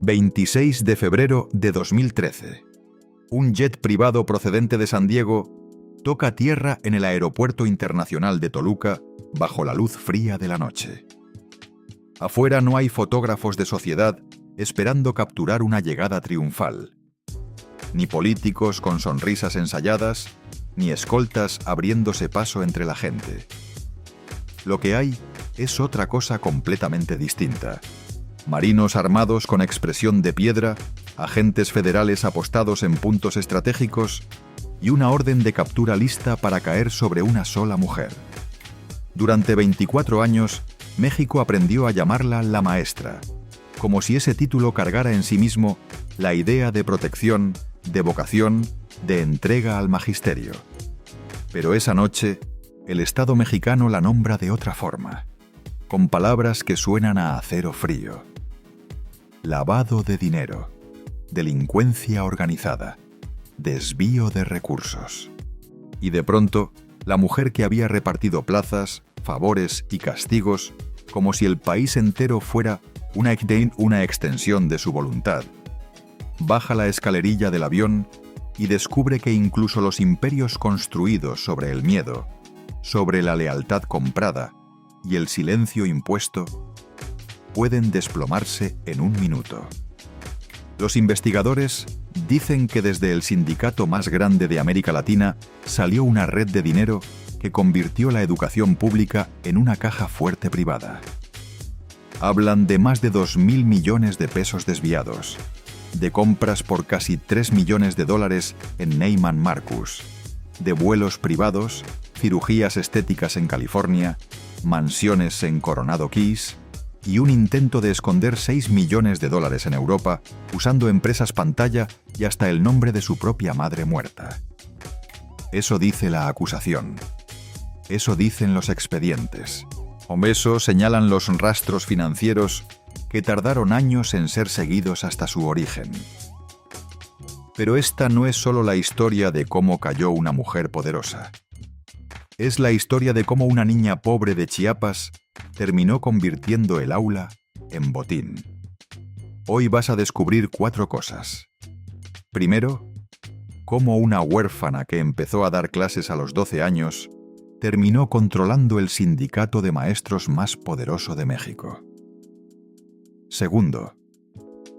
26 de febrero de 2013. Un jet privado procedente de San Diego toca tierra en el Aeropuerto Internacional de Toluca bajo la luz fría de la noche. Afuera no hay fotógrafos de sociedad esperando capturar una llegada triunfal. Ni políticos con sonrisas ensayadas, ni escoltas abriéndose paso entre la gente. Lo que hay es otra cosa completamente distinta. Marinos armados con expresión de piedra, agentes federales apostados en puntos estratégicos y una orden de captura lista para caer sobre una sola mujer. Durante 24 años, México aprendió a llamarla la maestra, como si ese título cargara en sí mismo la idea de protección, de vocación, de entrega al magisterio. Pero esa noche, el Estado mexicano la nombra de otra forma, con palabras que suenan a acero frío. Lavado de dinero, delincuencia organizada, desvío de recursos. Y de pronto, la mujer que había repartido plazas, favores y castigos, como si el país entero fuera una extensión de su voluntad, baja la escalerilla del avión y descubre que incluso los imperios construidos sobre el miedo, sobre la lealtad comprada y el silencio impuesto, pueden desplomarse en un minuto. Los investigadores dicen que desde el sindicato más grande de América Latina salió una red de dinero que convirtió la educación pública en una caja fuerte privada. Hablan de más de 2.000 millones de pesos desviados, de compras por casi $3 millones en Neiman Marcus, de vuelos privados, cirugías estéticas en California, mansiones en Coronado Keys y un intento de esconder $6 millones en Europa usando empresas pantalla y hasta el nombre de su propia madre muerta. Eso dice la acusación. Eso dicen los expedientes. O eso señalan los rastros financieros que tardaron años en ser seguidos hasta su origen. Pero esta no es solo la historia de cómo cayó una mujer poderosa. Es la historia de cómo una niña pobre de Chiapas terminó convirtiendo el aula en botín. Hoy vas a descubrir 4 cosas. Primero, cómo una huérfana que empezó a dar clases a los 12 años terminó controlando el sindicato de maestros más poderoso de México. Segundo,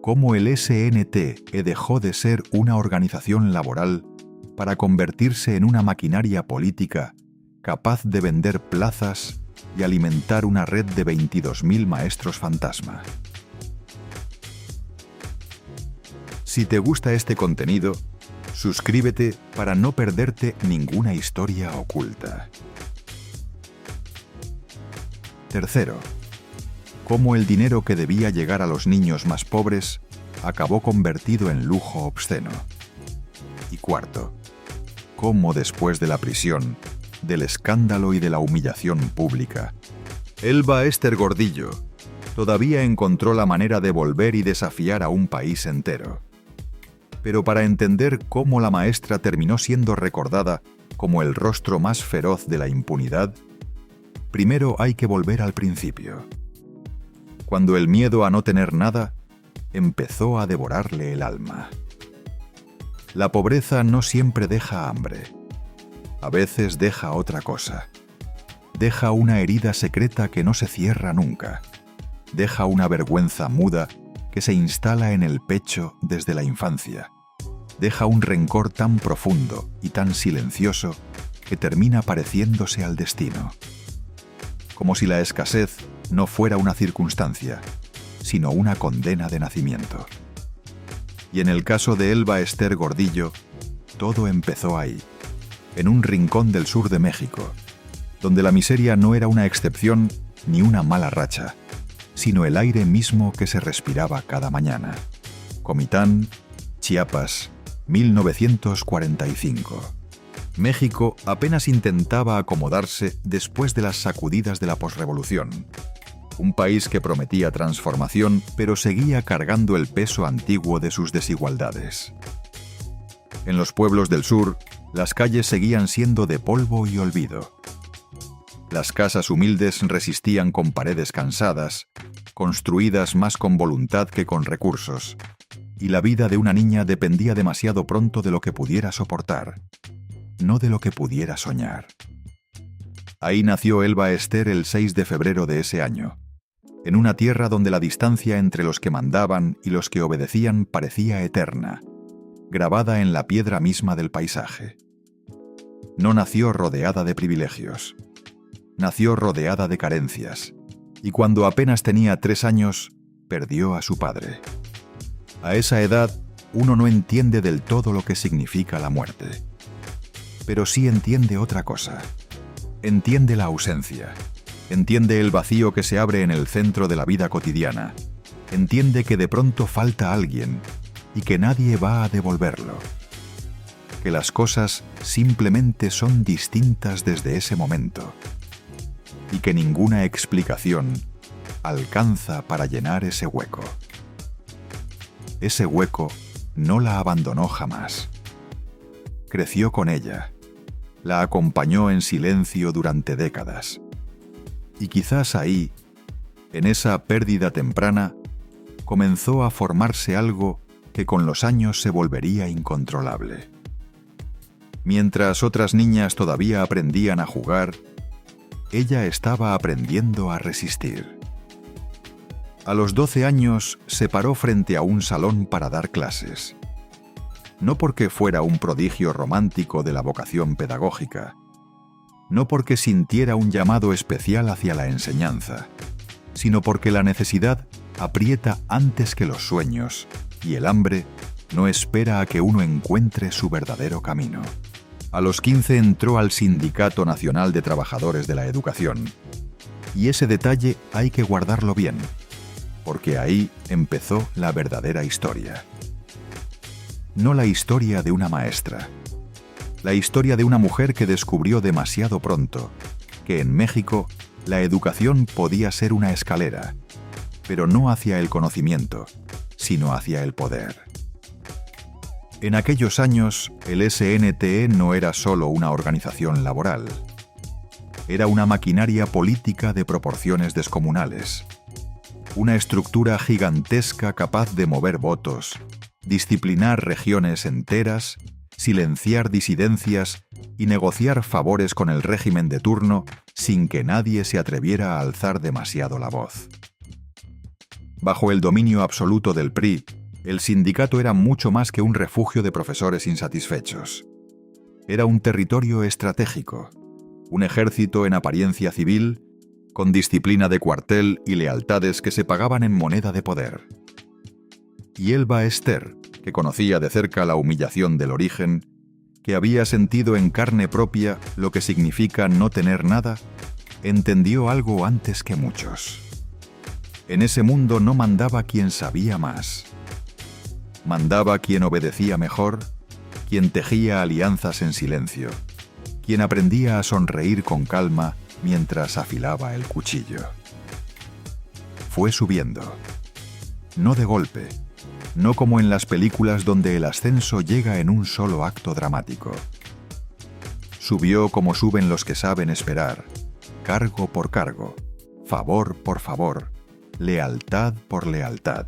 cómo el SNT dejó de ser una organización laboral para convertirse en una maquinaria política capaz de vender plazas y alimentar una red de 22.000 maestros fantasma. Si te gusta este contenido, suscríbete para no perderte ninguna historia oculta. Tercero, cómo el dinero que debía llegar a los niños más pobres acabó convertido en lujo obsceno. Y cuarto, cómo después de la prisión, del escándalo y de la humillación pública, Elba Ester Gordillo todavía encontró la manera de volver y desafiar a un país entero. Pero para entender cómo la maestra terminó siendo recordada como el rostro más feroz de la impunidad, primero hay que volver al principio, cuando el miedo a no tener nada empezó a devorarle el alma. La pobreza no siempre deja hambre. A veces deja otra cosa. Deja una herida secreta que no se cierra nunca. Deja una vergüenza muda que se instala en el pecho desde la infancia. Deja un rencor tan profundo y tan silencioso que termina pareciéndose al destino. Como si la escasez no fuera una circunstancia, sino una condena de nacimiento. Y en el caso de Elba Ester Gordillo, todo empezó ahí, en un rincón del sur de México, donde la miseria no era una excepción ni una mala racha, sino el aire mismo que se respiraba cada mañana. Comitán, Chiapas, 1945. México apenas intentaba acomodarse después de las sacudidas de la posrevolución. Un país que prometía transformación, pero seguía cargando el peso antiguo de sus desigualdades. En los pueblos del sur, las calles seguían siendo de polvo y olvido. Las casas humildes resistían con paredes cansadas, construidas más con voluntad que con recursos, y la vida de una niña dependía demasiado pronto de lo que pudiera soportar, no de lo que pudiera soñar. Ahí nació Elba Ester el 6 de febrero de ese año, en una tierra donde la distancia entre los que mandaban y los que obedecían parecía eterna, grabada en la piedra misma del paisaje. No nació rodeada de privilegios. Nació rodeada de carencias, y cuando apenas tenía 3 años, perdió a su padre. A esa edad, uno no entiende del todo lo que significa la muerte. Pero sí entiende otra cosa. Entiende la ausencia. Entiende el vacío que se abre en el centro de la vida cotidiana. Entiende que de pronto falta alguien y que nadie va a devolverlo. Que las cosas simplemente son distintas desde ese momento. Y que ninguna explicación alcanza para llenar ese hueco. Ese hueco no la abandonó jamás. Creció con ella. La acompañó en silencio durante décadas. Y quizás ahí, en esa pérdida temprana, comenzó a formarse algo que con los años se volvería incontrolable. Mientras otras niñas todavía aprendían a jugar, ella estaba aprendiendo a resistir. A los 12 años se paró frente a un salón para dar clases. No porque fuera un prodigio romántico de la vocación pedagógica, no porque sintiera un llamado especial hacia la enseñanza, sino porque la necesidad aprieta antes que los sueños y el hambre no espera a que uno encuentre su verdadero camino. A los 15 entró al Sindicato Nacional de Trabajadores de la Educación. Y ese detalle hay que guardarlo bien, porque ahí empezó la verdadera historia. No la historia de una maestra. La historia de una mujer que descubrió demasiado pronto que en México la educación podía ser una escalera, pero no hacia el conocimiento, sino hacia el poder. En aquellos años, el SNTE no era solo una organización laboral. Era una maquinaria política de proporciones descomunales. Una estructura gigantesca capaz de mover votos, disciplinar regiones enteras, silenciar disidencias y negociar favores con el régimen de turno sin que nadie se atreviera a alzar demasiado la voz. Bajo el dominio absoluto del PRI, el sindicato era mucho más que un refugio de profesores insatisfechos. Era un territorio estratégico, un ejército en apariencia civil, con disciplina de cuartel y lealtades que se pagaban en moneda de poder. Y Elba Ester, que conocía de cerca la humillación del origen, que había sentido en carne propia lo que significa no tener nada, entendió algo antes que muchos. En ese mundo no mandaba quien sabía más. Mandaba quien obedecía mejor, quien tejía alianzas en silencio, quien aprendía a sonreír con calma mientras afilaba el cuchillo. Fue subiendo. No de golpe, no como en las películas donde el ascenso llega en un solo acto dramático. Subió como suben los que saben esperar, cargo por cargo, favor por favor, lealtad por lealtad,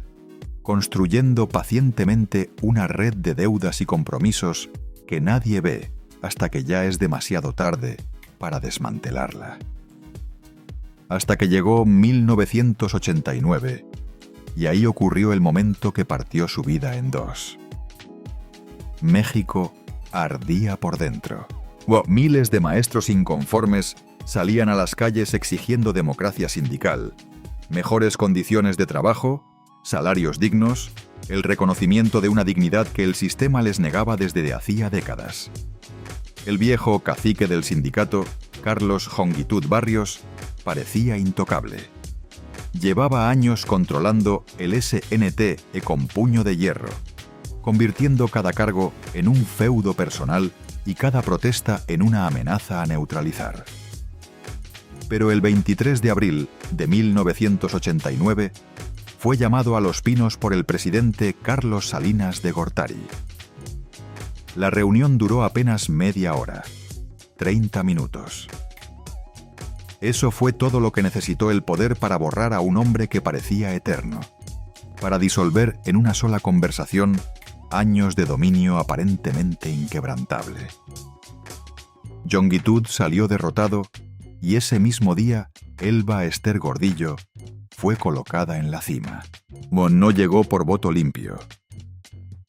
construyendo pacientemente una red de deudas y compromisos que nadie ve hasta que ya es demasiado tarde para desmantelarla. Hasta que llegó 1989, y ahí ocurrió el momento que partió su vida en dos. México ardía por dentro. Miles de maestros inconformes salían a las calles exigiendo democracia sindical, mejores condiciones de trabajo, salarios dignos, el reconocimiento de una dignidad que el sistema les negaba desde hacía décadas. El viejo cacique del sindicato, Carlos Jongitud Barrios, parecía intocable. Llevaba años controlando el SNTE con puño de hierro, convirtiendo cada cargo en un feudo personal y cada protesta en una amenaza a neutralizar. Pero el 23 de abril de 1989 fue llamado a Los Pinos por el presidente Carlos Salinas de Gortari. La reunión duró apenas media hora, 30 minutos. Eso fue todo lo que necesitó el poder para borrar a un hombre que parecía eterno, para disolver en una sola conversación años de dominio aparentemente inquebrantable. Yonguitud salió derrotado y ese mismo día Elba Ester Gordillo fue colocada en la cima. No llegó por voto limpio.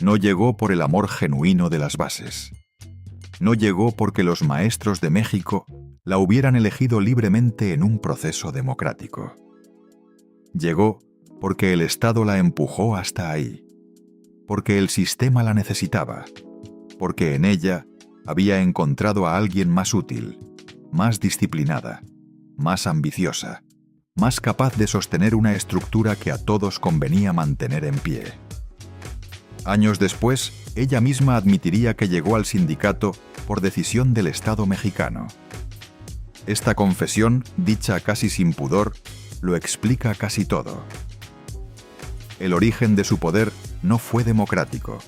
No llegó por el amor genuino de las bases. No llegó porque los maestros de México la hubieran elegido libremente en un proceso democrático. Llegó porque el Estado la empujó hasta ahí, porque el sistema la necesitaba, porque en ella había encontrado a alguien más útil, más disciplinada, más ambiciosa, más capaz de sostener una estructura que a todos convenía mantener en pie. Años después, ella misma admitiría que llegó al sindicato por decisión del Estado mexicano. Esta confesión, dicha casi sin pudor, lo explica casi todo. El origen de su poder no fue democrático.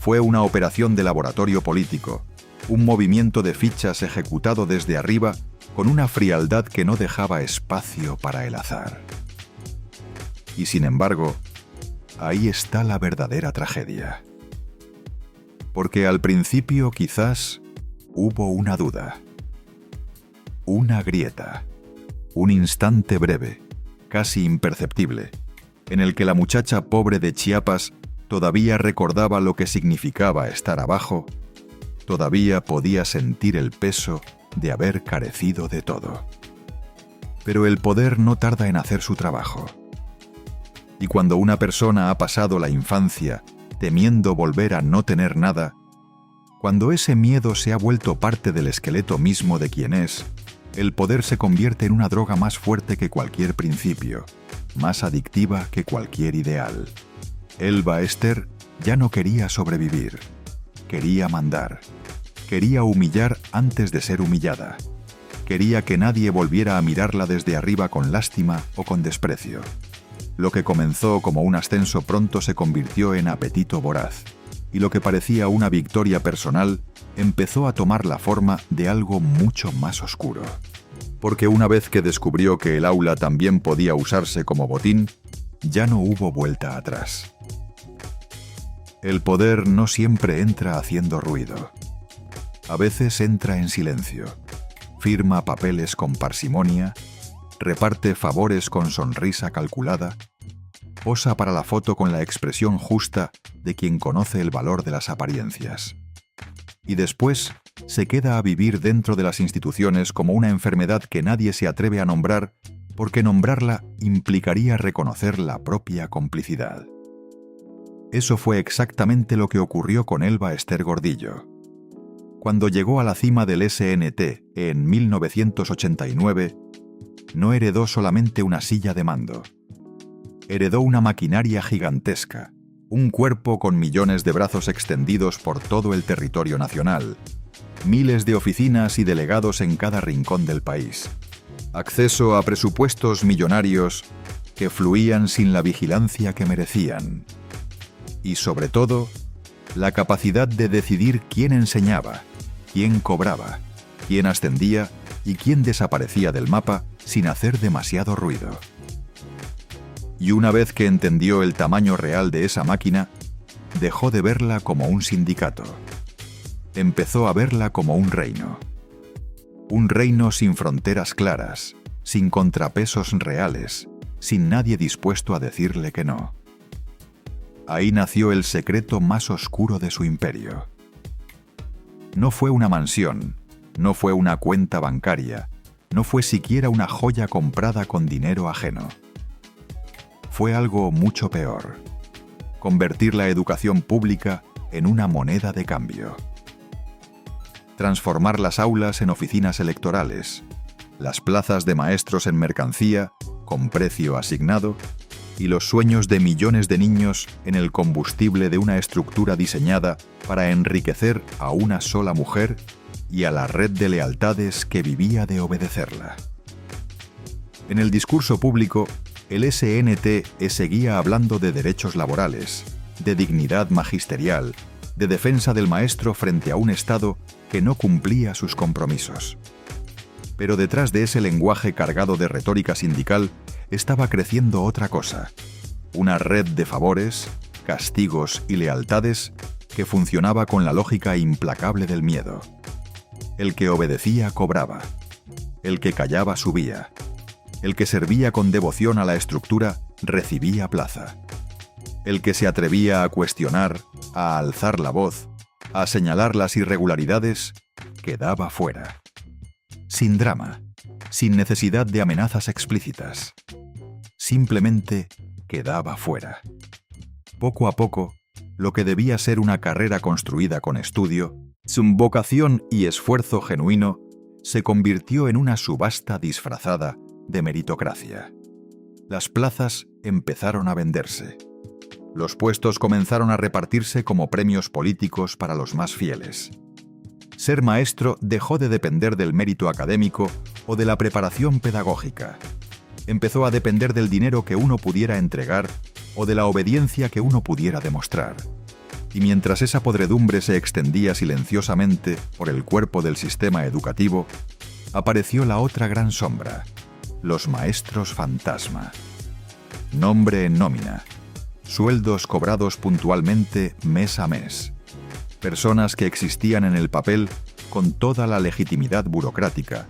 Fue una operación de laboratorio político, un movimiento de fichas ejecutado desde arriba con una frialdad que no dejaba espacio para el azar. Y sin embargo, ahí está la verdadera tragedia. Porque al principio quizás hubo una duda, una grieta, un instante breve, casi imperceptible, en el que la muchacha pobre de Chiapas todavía recordaba lo que significaba estar abajo, todavía podía sentir el peso de haber carecido de todo. Pero el poder no tarda en hacer su trabajo. Y cuando una persona ha pasado la infancia temiendo volver a no tener nada, cuando ese miedo se ha vuelto parte del esqueleto mismo de quien es, el poder se convierte en una droga más fuerte que cualquier principio, más adictiva que cualquier ideal. Elba Ester ya no quería sobrevivir, quería mandar, quería humillar antes de ser humillada, quería que nadie volviera a mirarla desde arriba con lástima o con desprecio. Lo que comenzó como un ascenso pronto se convirtió en apetito voraz, y lo que parecía una victoria personal empezó a tomar la forma de algo mucho más oscuro. Porque una vez que descubrió que el aula también podía usarse como botín, ya no hubo vuelta atrás. El poder no siempre entra haciendo ruido. A veces entra en silencio, firma papeles con parsimonia, reparte favores con sonrisa calculada, posa para la foto con la expresión justa de quien conoce el valor de las apariencias. Y después se queda a vivir dentro de las instituciones como una enfermedad que nadie se atreve a nombrar, porque nombrarla implicaría reconocer la propia complicidad. Eso fue exactamente lo que ocurrió con Elba Ester Gordillo. Cuando llegó a la cima del SNT en 1989, no heredó solamente una silla de mando. Heredó una maquinaria gigantesca, un cuerpo con millones de brazos extendidos por todo el territorio nacional, miles de oficinas y delegados en cada rincón del país, acceso a presupuestos millonarios que fluían sin la vigilancia que merecían, y sobre todo, la capacidad de decidir quién enseñaba, quién cobraba, quién ascendía y quién desaparecía del mapa sin hacer demasiado ruido. Y una vez que entendió el tamaño real de esa máquina, dejó de verla como un sindicato. Empezó a verla como un reino. Un reino sin fronteras claras, sin contrapesos reales, sin nadie dispuesto a decirle que no. Ahí nació el secreto más oscuro de su imperio. No fue una mansión, no fue una cuenta bancaria, no fue siquiera una joya comprada con dinero ajeno. Fue algo mucho peor: convertir la educación pública en una moneda de cambio. Transformar las aulas en oficinas electorales, las plazas de maestros en mercancía, con precio asignado, y los sueños de millones de niños en el combustible de una estructura diseñada para enriquecer a una sola mujer y a la red de lealtades que vivía de obedecerla. En el discurso público, el SNT seguía hablando de derechos laborales, de dignidad magisterial, de defensa del maestro frente a un Estado que no cumplía sus compromisos. Pero detrás de ese lenguaje cargado de retórica sindical estaba creciendo otra cosa, una red de favores, castigos y lealtades que funcionaba con la lógica implacable del miedo. El que obedecía cobraba, el que callaba subía, el que servía con devoción a la estructura recibía plaza. El que se atrevía a cuestionar, a alzar la voz, a señalar las irregularidades, quedaba fuera. Sin drama, sin necesidad de amenazas explícitas. Simplemente quedaba fuera. Poco a poco, lo que debía ser una carrera construida con estudio, su vocación y esfuerzo genuino, se convirtió en una subasta disfrazada de meritocracia. Las plazas empezaron a venderse. Los puestos comenzaron a repartirse como premios políticos para los más fieles. Ser maestro dejó de depender del mérito académico o de la preparación pedagógica. Empezó a depender del dinero que uno pudiera entregar o de la obediencia que uno pudiera demostrar. Y mientras esa podredumbre se extendía silenciosamente por el cuerpo del sistema educativo, apareció la otra gran sombra, los maestros fantasma. Nombre en nómina, sueldos cobrados puntualmente mes a mes. Personas que existían en el papel con toda la legitimidad burocrática,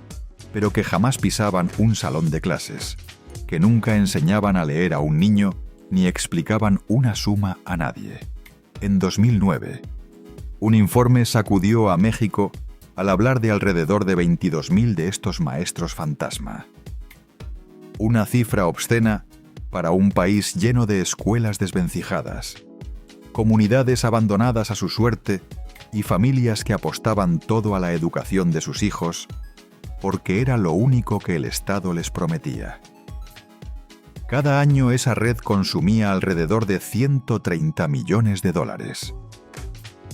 pero que jamás pisaban un salón de clases, que nunca enseñaban a leer a un niño ni explicaban una suma a nadie. En 2009, un informe sacudió a México al hablar de alrededor de 22.000 de estos maestros fantasma. Una cifra obscena para un país lleno de escuelas desvencijadas, comunidades abandonadas a su suerte y familias que apostaban todo a la educación de sus hijos porque era lo único que el Estado les prometía. Cada año esa red consumía alrededor de $130 millones.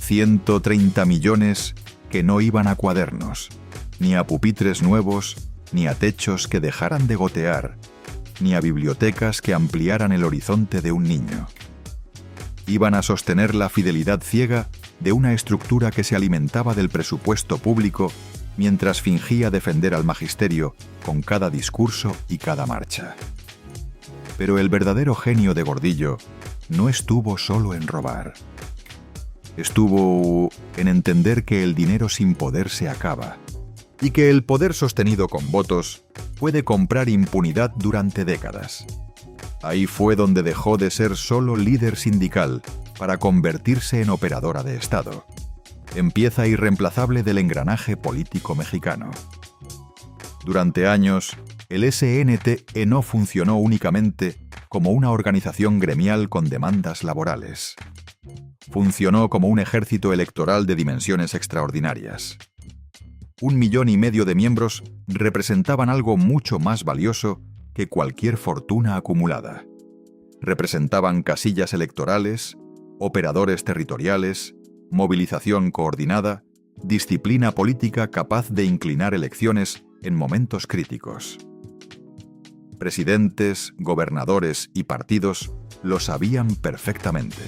130 millones que no iban a cuadernos, ni a pupitres nuevos, ni a techos que dejaran de gotear, ni a bibliotecas que ampliaran el horizonte de un niño. Iban a sostener la fidelidad ciega de una estructura que se alimentaba del presupuesto público mientras fingía defender al magisterio con cada discurso y cada marcha. Pero el verdadero genio de Gordillo no estuvo solo en robar. Estuvo en entender que el dinero sin poder se acaba y que el poder sostenido con votos puede comprar impunidad durante décadas. Ahí fue donde dejó de ser solo líder sindical para convertirse en operadora de Estado, en pieza irreemplazable del engranaje político mexicano. Durante años, el SNTE no funcionó únicamente como una organización gremial con demandas laborales. Funcionó como un ejército electoral de dimensiones extraordinarias. 1,5 millones de miembros representaban algo mucho más valioso que cualquier fortuna acumulada. Representaban casillas electorales, operadores territoriales, movilización coordinada, disciplina política capaz de inclinar elecciones en momentos críticos. Presidentes, gobernadores y partidos lo sabían perfectamente.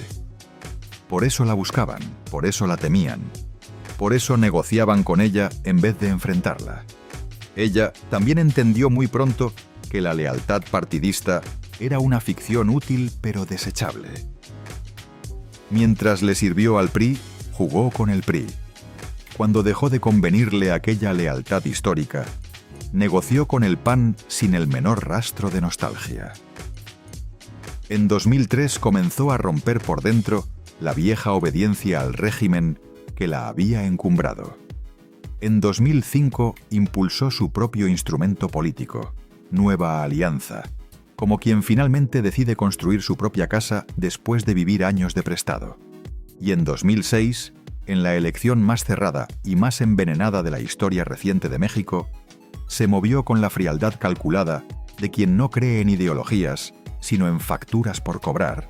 Por eso la buscaban, por eso la temían, por eso negociaban con ella en vez de enfrentarla. Ella también entendió muy pronto que la lealtad partidista era una ficción útil pero desechable. Mientras le sirvió al PRI, jugó con el PRI. Cuando dejó de convenirle aquella lealtad histórica, negoció con el PAN sin el menor rastro de nostalgia. En 2003 comenzó a romper por dentro la vieja obediencia al régimen que la había encumbrado. En 2005 impulsó su propio instrumento político, Nueva Alianza, como quien finalmente decide construir su propia casa después de vivir años de prestado. Y en 2006, en la elección más cerrada y más envenenada de la historia reciente de México, se movió con la frialdad calculada de quien no cree en ideologías, sino en facturas por cobrar,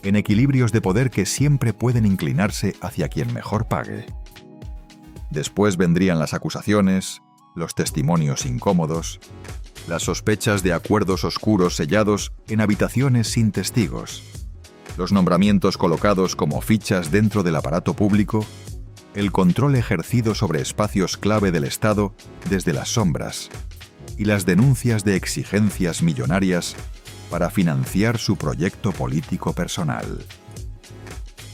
en equilibrios de poder que siempre pueden inclinarse hacia quien mejor pague. Después vendrían las acusaciones, los testimonios incómodos, las sospechas de acuerdos oscuros sellados en habitaciones sin testigos, los nombramientos colocados como fichas dentro del aparato público, el control ejercido sobre espacios clave del Estado desde las sombras y las denuncias de exigencias millonarias para financiar su proyecto político personal.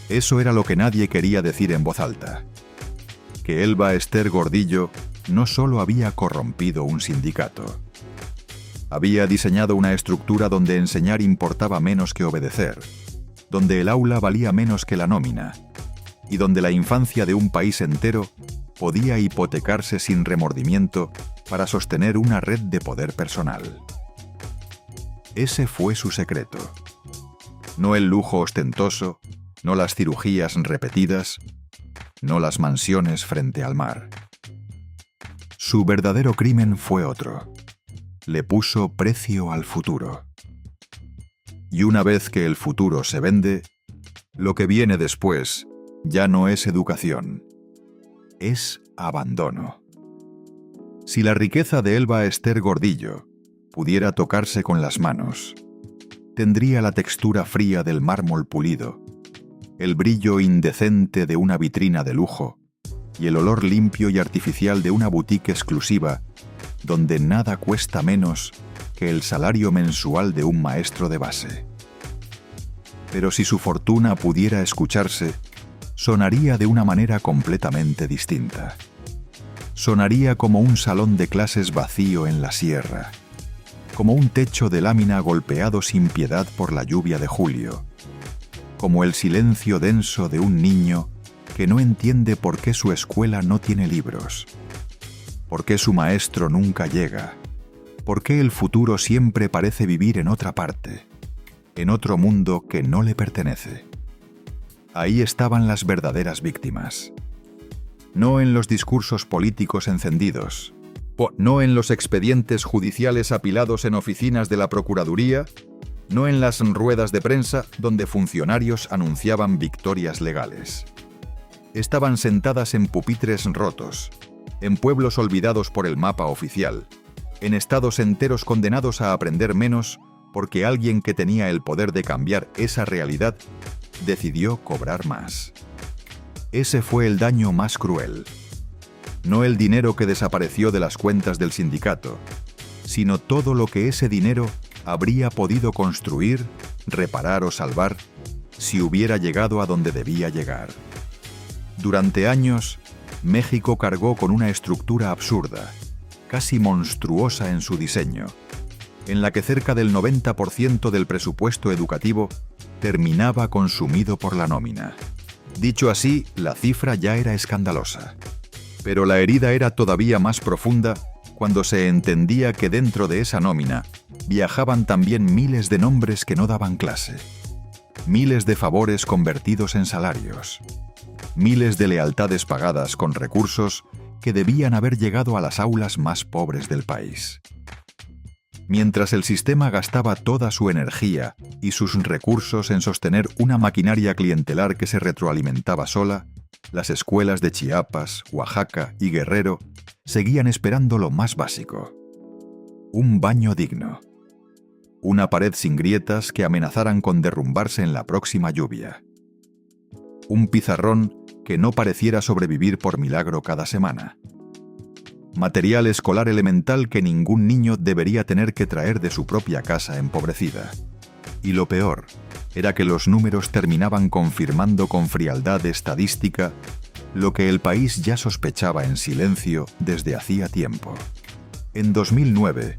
Eso era lo que nadie quería decir en voz alta: que Elba Ester Gordillo no solo había corrompido un sindicato, había diseñado una estructura donde enseñar importaba menos que obedecer, donde el aula valía menos que la nómina, y donde la infancia de un país entero podía hipotecarse sin remordimiento para sostener una red de poder personal. Ese fue su secreto. No el lujo ostentoso, no las cirugías repetidas, no las mansiones frente al mar. Su verdadero crimen fue otro. Le puso precio al futuro. Y una vez que el futuro se vende, lo que viene después ya no es educación, es abandono. Si la riqueza de Elba Ester Gordillo pudiera tocarse con las manos, tendría la textura fría del mármol pulido, el brillo indecente de una vitrina de lujo y el olor limpio y artificial de una boutique exclusiva donde nada cuesta menos que el salario mensual de un maestro de base. Pero si su fortuna pudiera escucharse, sonaría de una manera completamente distinta. Sonaría como un salón de clases vacío en la sierra, como un techo de lámina golpeado sin piedad por la lluvia de julio, como el silencio denso de un niño que no entiende por qué su escuela no tiene libros, por qué su maestro nunca llega, por qué el futuro siempre parece vivir en otra parte, en otro mundo que no le pertenece. Ahí estaban las verdaderas víctimas. No en los discursos políticos encendidos, no en los expedientes judiciales apilados en oficinas de la Procuraduría, no en las ruedas de prensa donde funcionarios anunciaban victorias legales. Estaban sentadas en pupitres rotos, en pueblos olvidados por el mapa oficial, en estados enteros condenados a aprender menos porque alguien que tenía el poder de cambiar esa realidad decidió cobrar más. Ese fue el daño más cruel. No el dinero que desapareció de las cuentas del sindicato, sino todo lo que ese dinero habría podido construir, reparar o salvar si hubiera llegado a donde debía llegar. Durante años, México cargó con una estructura absurda, casi monstruosa en su diseño, en la que cerca del 90% del presupuesto educativo terminaba consumido por la nómina. Dicho así, la cifra ya era escandalosa. Pero la herida era todavía más profunda cuando se entendía que dentro de esa nómina viajaban también miles de nombres que no daban clase, miles de favores convertidos en salarios, miles de lealtades pagadas con recursos que debían haber llegado a las aulas más pobres del país. Mientras el sistema gastaba toda su energía y sus recursos en sostener una maquinaria clientelar que se retroalimentaba sola, las escuelas de Chiapas, Oaxaca y Guerrero seguían esperando lo más básico: un baño digno, una pared sin grietas que amenazaran con derrumbarse en la próxima lluvia, un pizarrón que no pareciera sobrevivir por milagro cada semana, material escolar elemental que ningún niño debería tener que traer de su propia casa empobrecida. Y lo peor era que los números terminaban confirmando con frialdad estadística lo que el país ya sospechaba en silencio desde hacía tiempo. En 2009,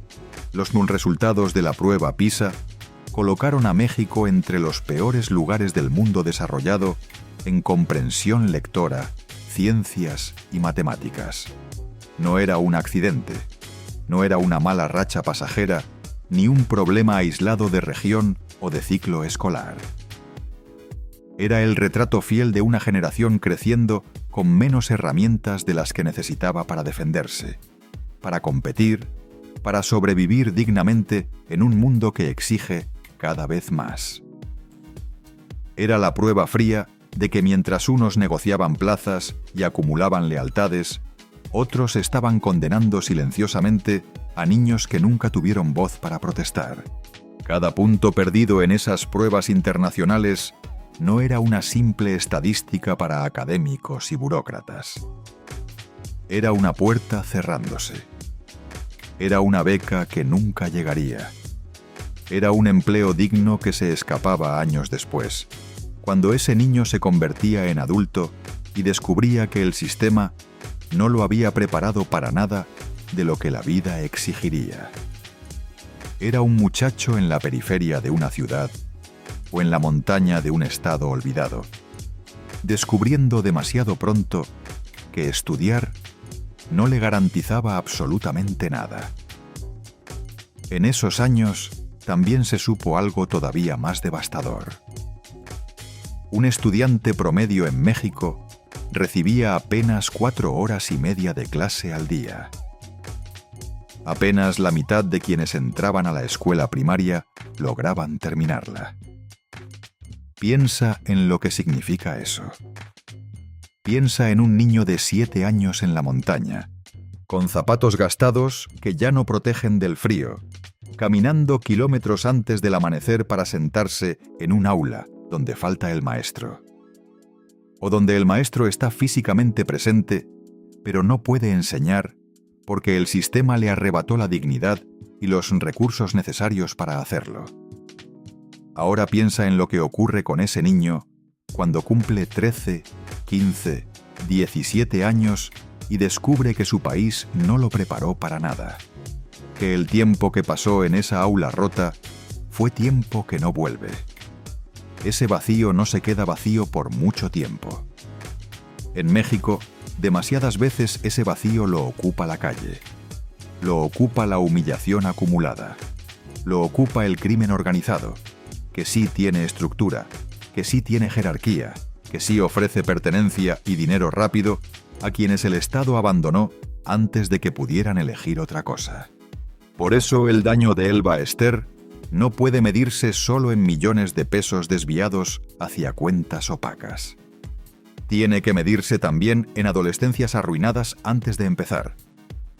los resultados de la prueba PISA colocaron a México entre los peores lugares del mundo desarrollado en comprensión lectora, ciencias y matemáticas. No era un accidente, no era una mala racha pasajera, ni un problema aislado de región o de ciclo escolar. Era el retrato fiel de una generación creciendo con menos herramientas de las que necesitaba para defenderse, para competir, para sobrevivir dignamente en un mundo que exige cada vez más. Era la prueba fría de que mientras unos negociaban plazas y acumulaban lealtades, otros estaban condenando silenciosamente a niños que nunca tuvieron voz para protestar. Cada punto perdido en esas pruebas internacionales no era una simple estadística para académicos y burócratas. Era una puerta cerrándose. Era una beca que nunca llegaría. Era un empleo digno que se escapaba años después, cuando ese niño se convertía en adulto y descubría que el sistema no lo había preparado para nada de lo que la vida exigiría. Era un muchacho en la periferia de una ciudad o en la montaña de un estado olvidado, descubriendo demasiado pronto que estudiar no le garantizaba absolutamente nada. En esos años también se supo algo todavía más devastador. Un estudiante promedio en México recibía apenas 4 horas y media de clase al día. Apenas la mitad de quienes entraban a la escuela primaria lograban terminarla. Piensa en lo que significa eso. Piensa en un niño de 7 años en la montaña, con zapatos gastados que ya no protegen del frío, caminando kilómetros antes del amanecer para sentarse en un aula donde falta el maestro. O donde el maestro está físicamente presente, pero no puede enseñar porque el sistema le arrebató la dignidad y los recursos necesarios para hacerlo. Ahora piensa en lo que ocurre con ese niño cuando cumple 13, 15, 17 años y descubre que su país no lo preparó para nada. Que el tiempo que pasó en esa aula rota fue tiempo que no vuelve. Ese vacío no se queda vacío por mucho tiempo. En México, demasiadas veces ese vacío lo ocupa la calle. Lo ocupa la humillación acumulada. Lo ocupa el crimen organizado, que sí tiene estructura, que sí tiene jerarquía, que sí ofrece pertenencia y dinero rápido a quienes el Estado abandonó antes de que pudieran elegir otra cosa. Por eso el daño de Elba Ester no puede medirse solo en millones de pesos desviados hacia cuentas opacas. Tiene que medirse también en adolescencias arruinadas antes de empezar,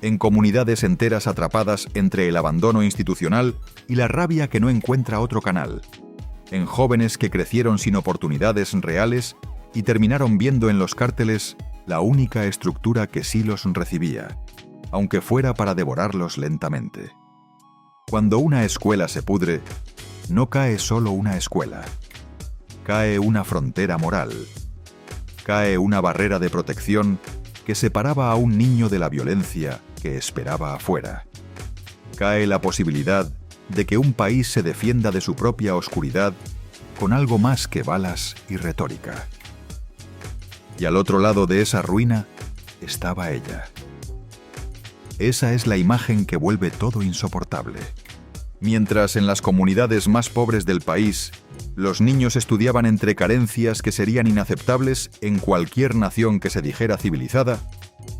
en comunidades enteras atrapadas entre el abandono institucional y la rabia que no encuentra otro canal, en jóvenes que crecieron sin oportunidades reales y terminaron viendo en los cárteles la única estructura que sí los recibía, aunque fuera para devorarlos lentamente. Cuando una escuela se pudre, no cae solo una escuela. Cae una frontera moral. Cae una barrera de protección que separaba a un niño de la violencia que esperaba afuera. Cae la posibilidad de que un país se defienda de su propia oscuridad con algo más que balas y retórica. Y al otro lado de esa ruina estaba ella. Esa es la imagen que vuelve todo insoportable. Mientras en las comunidades más pobres del país, los niños estudiaban entre carencias que serían inaceptables en cualquier nación que se dijera civilizada,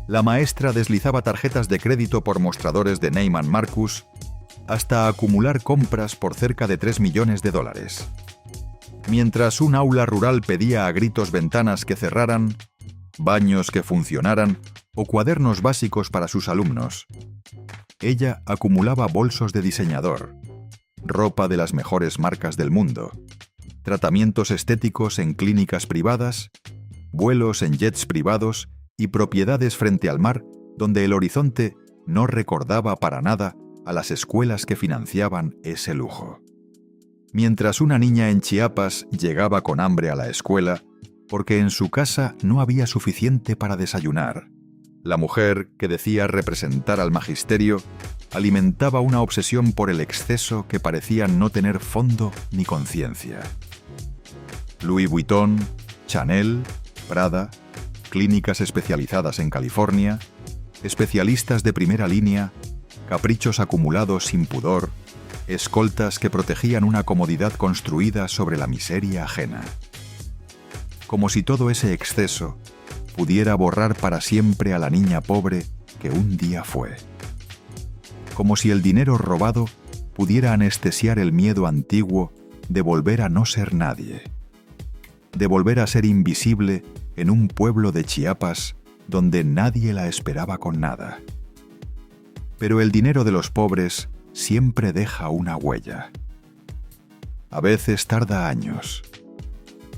la maestra deslizaba tarjetas de crédito por mostradores de Neiman Marcus hasta acumular compras por cerca de $3 millones. Mientras un aula rural pedía a gritos ventanas que cerraran, baños que funcionaran o cuadernos básicos para sus alumnos, ella acumulaba bolsos de diseñador, ropa de las mejores marcas del mundo, tratamientos estéticos en clínicas privadas, vuelos en jets privados y propiedades frente al mar donde el horizonte no recordaba para nada a las escuelas que financiaban ese lujo. Mientras una niña en Chiapas llegaba con hambre a la escuela porque en su casa no había suficiente para desayunar, la mujer que decía representar al magisterio alimentaba una obsesión por el exceso que parecía no tener fondo ni conciencia. Louis Vuitton, Chanel, Prada, clínicas especializadas en California, especialistas de primera línea, caprichos acumulados sin pudor, escoltas que protegían una comodidad construida sobre la miseria ajena. Como si todo ese exceso pudiera borrar para siempre a la niña pobre que un día fue. Como si el dinero robado pudiera anestesiar el miedo antiguo de volver a no ser nadie, de volver a ser invisible en un pueblo de Chiapas donde nadie la esperaba con nada. Pero el dinero de los pobres siempre deja una huella. A veces tarda años.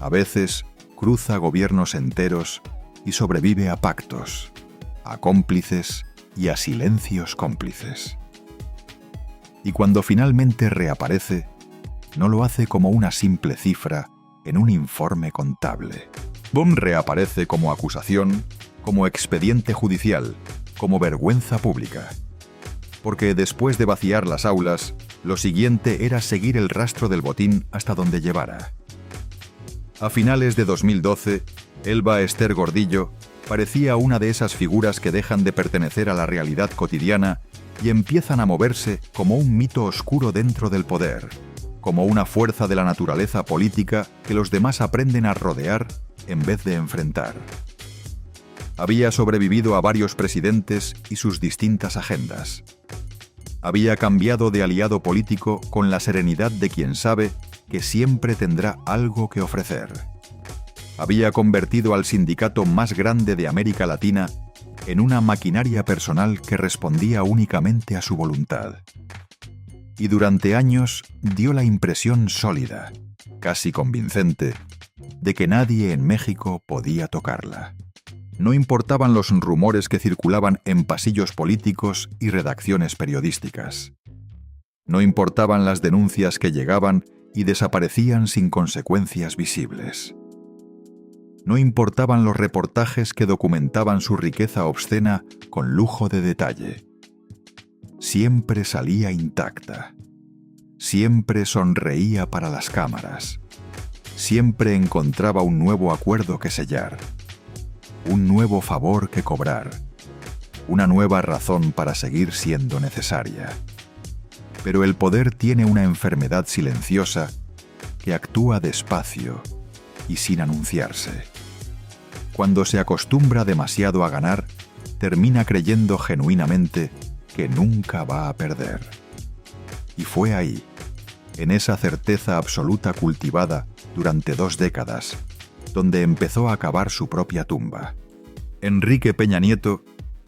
A veces cruza gobiernos enteros y sobrevive a pactos, a cómplices y a silencios cómplices. Y cuando finalmente reaparece, no lo hace como una simple cifra en un informe contable. Reaparece como acusación, como expediente judicial, como vergüenza pública. Porque después de vaciar las aulas, lo siguiente era seguir el rastro del botín hasta donde llevara. A finales de 2012, Elba Ester Gordillo parecía una de esas figuras que dejan de pertenecer a la realidad cotidiana y empiezan a moverse como un mito oscuro dentro del poder, como una fuerza de la naturaleza política que los demás aprenden a rodear en vez de enfrentar. Había sobrevivido a varios presidentes y sus distintas agendas. Había cambiado de aliado político con la serenidad de quien sabe que siempre tendrá algo que ofrecer. Había convertido al sindicato más grande de América Latina en una maquinaria personal que respondía únicamente a su voluntad. Y durante años dio la impresión sólida, casi convincente, de que nadie en México podía tocarla. No importaban los rumores que circulaban en pasillos políticos y redacciones periodísticas. No importaban las denuncias que llegaban y desaparecían sin consecuencias visibles. No importaban los reportajes que documentaban su riqueza obscena con lujo de detalle. Siempre salía intacta. Siempre sonreía para las cámaras. Siempre encontraba un nuevo acuerdo que sellar. Un nuevo favor que cobrar. Una nueva razón para seguir siendo necesaria. Pero el poder tiene una enfermedad silenciosa que actúa despacio y sin anunciarse. Cuando se acostumbra demasiado a ganar, termina creyendo genuinamente que nunca va a perder. Y fue ahí, en esa certeza absoluta cultivada durante 2 décadas, donde empezó a cavar su propia tumba. Enrique Peña Nieto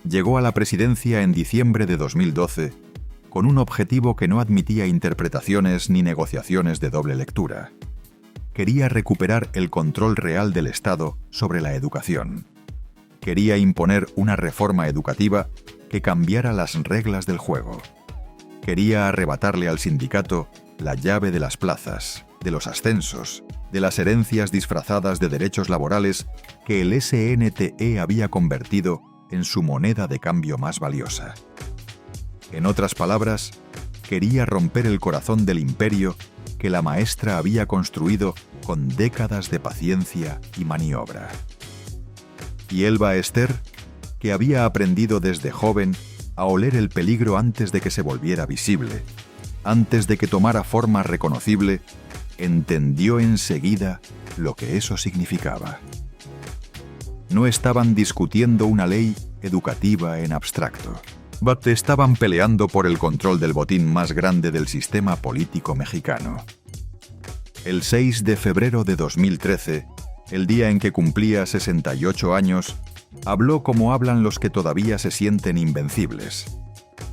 llegó a la presidencia en diciembre de 2012 con un objetivo que no admitía interpretaciones ni negociaciones de doble lectura. Quería recuperar el control real del Estado sobre la educación. Quería imponer una reforma educativa que cambiara las reglas del juego. Quería arrebatarle al sindicato la llave de las plazas, de los ascensos, de las herencias disfrazadas de derechos laborales que el SNTE había convertido en su moneda de cambio más valiosa. En otras palabras, quería romper el corazón del imperio que la maestra había construido con décadas de paciencia y maniobra. Y Elba Ester, que había aprendido desde joven a oler el peligro antes de que se volviera visible, antes de que tomara forma reconocible, entendió enseguida lo que eso significaba. No estaban discutiendo una ley educativa en abstracto. Estaban peleando por el control del botín más grande del sistema político mexicano. El 6 de febrero de 2013, el día en que cumplía 68 años, habló como hablan los que todavía se sienten invencibles,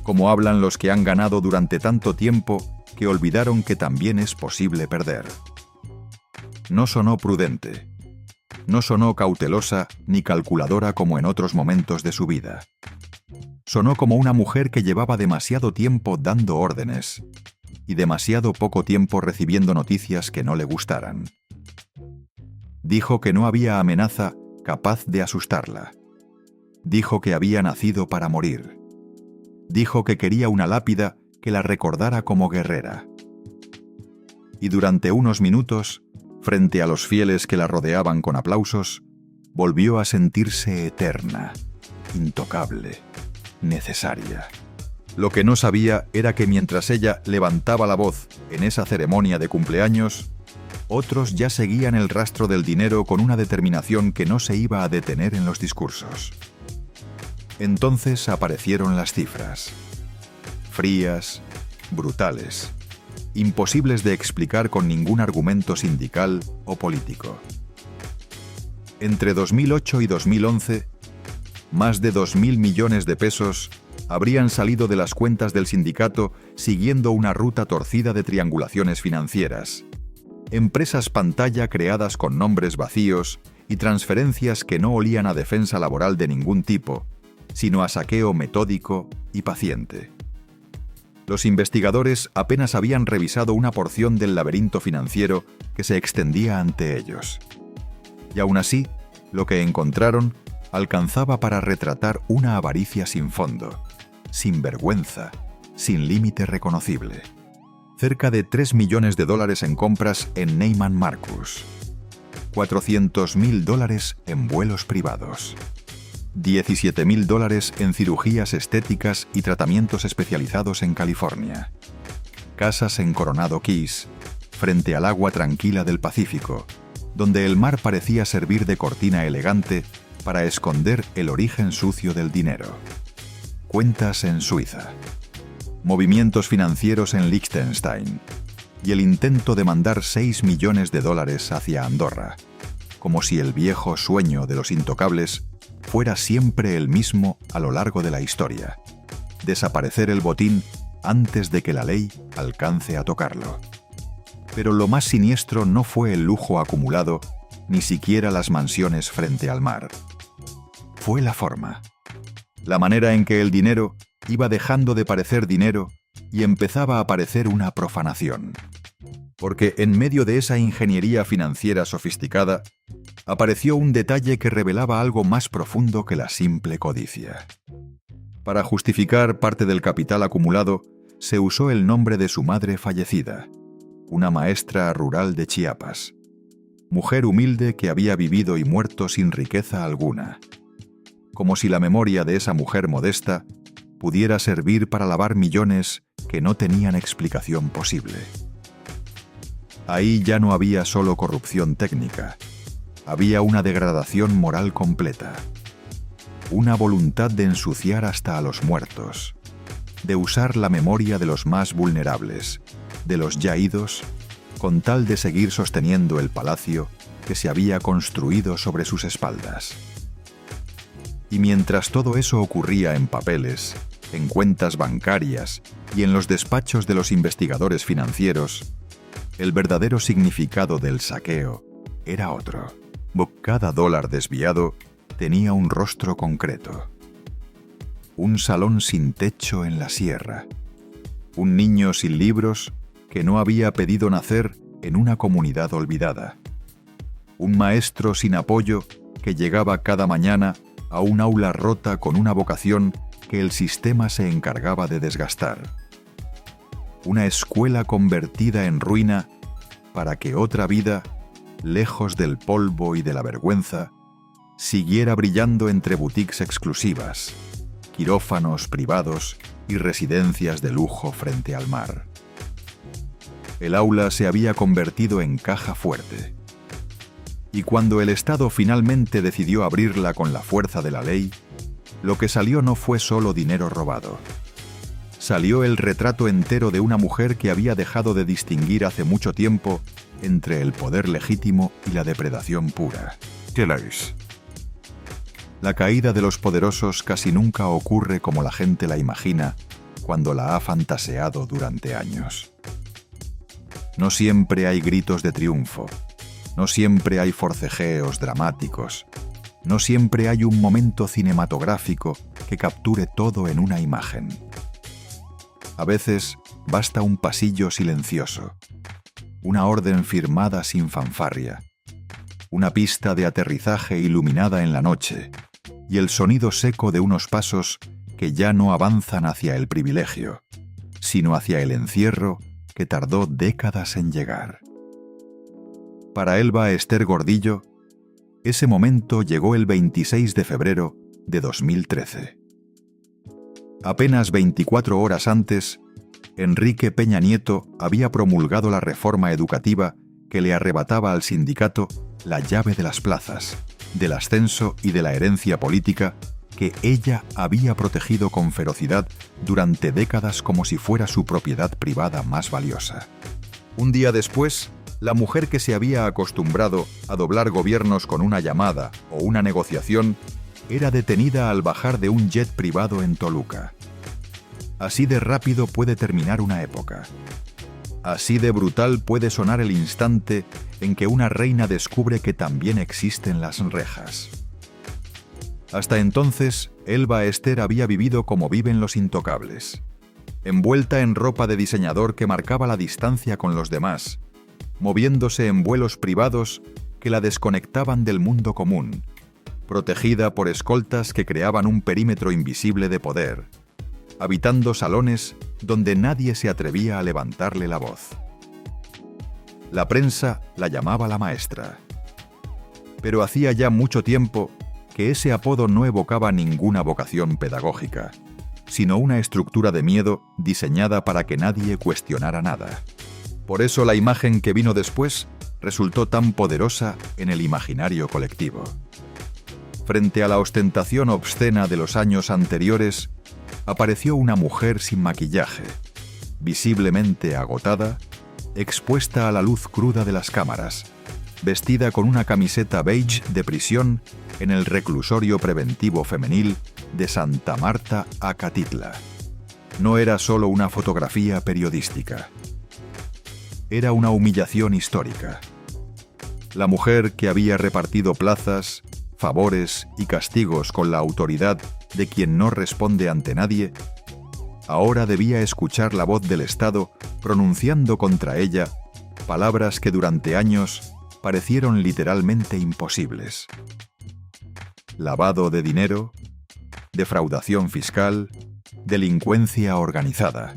como hablan los que han ganado durante tanto tiempo que olvidaron que también es posible perder. No sonó prudente, no sonó cautelosa ni calculadora como en otros momentos de su vida. Sonó como una mujer que llevaba demasiado tiempo dando órdenes y demasiado poco tiempo recibiendo noticias que no le gustaran. Dijo que no había amenaza capaz de asustarla. Dijo que había nacido para morir. Dijo que quería una lápida que la recordara como guerrera. Y durante unos minutos, frente a los fieles que la rodeaban con aplausos, volvió a sentirse eterna, intocable, necesaria. Lo que no sabía era que mientras ella levantaba la voz en esa ceremonia de cumpleaños, otros ya seguían el rastro del dinero con una determinación que no se iba a detener en los discursos. Entonces aparecieron las cifras. Frías, brutales, imposibles de explicar con ningún argumento sindical o político. Entre 2008 y 2011, más de 2.000 millones de pesos habrían salido de las cuentas del sindicato siguiendo una ruta torcida de triangulaciones financieras. empresas pantalla creadas con nombres vacíos y transferencias que no olían a defensa laboral de ningún tipo, sino a saqueo metódico y paciente. Los investigadores apenas habían revisado una porción del laberinto financiero que se extendía ante ellos. Y aún así, lo que encontraron alcanzaba para retratar una avaricia sin fondo, sin vergüenza, sin límite reconocible. Cerca de $3 millones en compras en Neiman Marcus, $400.000 en vuelos privados, $17.000 en cirugías estéticas y tratamientos especializados en California, casas en Coronado Keys, frente al agua tranquila del Pacífico, donde el mar parecía servir de cortina elegante para esconder el origen sucio del dinero. Cuentas en Suiza, movimientos financieros en Liechtenstein y el intento de mandar $6 millones hacia Andorra, como si el viejo sueño de los intocables fuera siempre el mismo a lo largo de la historia: desaparecer el botín antes de que la ley alcance a tocarlo. Pero lo más siniestro no fue el lujo acumulado, ni siquiera las mansiones frente al mar. Fue la forma. La manera en que el dinero iba dejando de parecer dinero y empezaba a parecer una profanación. Porque en medio de esa ingeniería financiera sofisticada, apareció un detalle que revelaba algo más profundo que la simple codicia. Para justificar parte del capital acumulado, se usó el nombre de su madre fallecida, una maestra rural de Chiapas, mujer humilde que había vivido y muerto sin riqueza alguna, como si la memoria de esa mujer modesta pudiera servir para lavar millones que no tenían explicación posible. Ahí ya no había solo corrupción técnica, había una degradación moral completa, una voluntad de ensuciar hasta a los muertos, de usar la memoria de los más vulnerables, de los ya idos, con tal de seguir sosteniendo el palacio que se había construido sobre sus espaldas. Y mientras todo eso ocurría en papeles, en cuentas bancarias y en los despachos de los investigadores financieros, el verdadero significado del saqueo era otro. Cada dólar desviado tenía un rostro concreto. Un salón sin techo en la sierra. Un niño sin libros que no había pedido nacer en una comunidad olvidada. Un maestro sin apoyo que llegaba cada mañana a un aula rota con una vocación que el sistema se encargaba de desgastar. Una escuela convertida en ruina para que otra vida, lejos del polvo y de la vergüenza, siguiera brillando entre boutiques exclusivas, quirófanos privados y residencias de lujo frente al mar. El aula se había convertido en caja fuerte. Y cuando el Estado finalmente decidió abrirla con la fuerza de la ley, lo que salió no fue solo dinero robado. Salió el retrato entero de una mujer que había dejado de distinguir hace mucho tiempo entre el poder legítimo y la depredación pura. La caída de los poderosos casi nunca ocurre como la gente la imagina cuando la ha fantaseado durante años. No siempre hay gritos de triunfo. No siempre hay forcejeos dramáticos. No siempre hay un momento cinematográfico que capture todo en una imagen. A veces basta un pasillo silencioso, una orden firmada sin fanfarria, una pista de aterrizaje iluminada en la noche y el sonido seco de unos pasos que ya no avanzan hacia el privilegio, sino hacia el encierro que tardó décadas en llegar. Para Elba Ester Gordillo, ese momento llegó el 26 de febrero de 2013. Apenas 24 horas antes, Enrique Peña Nieto había promulgado la reforma educativa que le arrebataba al sindicato la llave de las plazas, del ascenso y de la herencia política que ella había protegido con ferocidad durante décadas como si fuera su propiedad privada más valiosa. Un día después, la mujer que se había acostumbrado a doblar gobiernos con una llamada o una negociación era detenida al bajar de un jet privado en Toluca. Así de rápido puede terminar una época. Así de brutal puede sonar el instante en que una reina descubre que también existen las rejas. Hasta entonces, Elba Ester había vivido como viven los intocables, envuelta en ropa de diseñador que marcaba la distancia con los demás, moviéndose en vuelos privados que la desconectaban del mundo común, protegida por escoltas que creaban un perímetro invisible de poder, habitando salones donde nadie se atrevía a levantarle la voz. La prensa la llamaba la maestra. Pero hacía ya mucho tiempo que ese apodo no evocaba ninguna vocación pedagógica, sino una estructura de miedo diseñada para que nadie cuestionara nada. Por eso la imagen que vino después resultó tan poderosa en el imaginario colectivo. Frente a la ostentación obscena de los años anteriores, apareció una mujer sin maquillaje, visiblemente agotada, expuesta a la luz cruda de las cámaras, vestida con una camiseta beige de prisión en el reclusorio preventivo femenil de Santa Marta, Acatitla. No era solo una fotografía periodística. Era una humillación histórica. La mujer que había repartido plazas, favores y castigos con la autoridad de quien no responde ante nadie, ahora debía escuchar la voz del Estado pronunciando contra ella palabras que durante años parecieron literalmente imposibles. Lavado de dinero, defraudación fiscal, delincuencia organizada,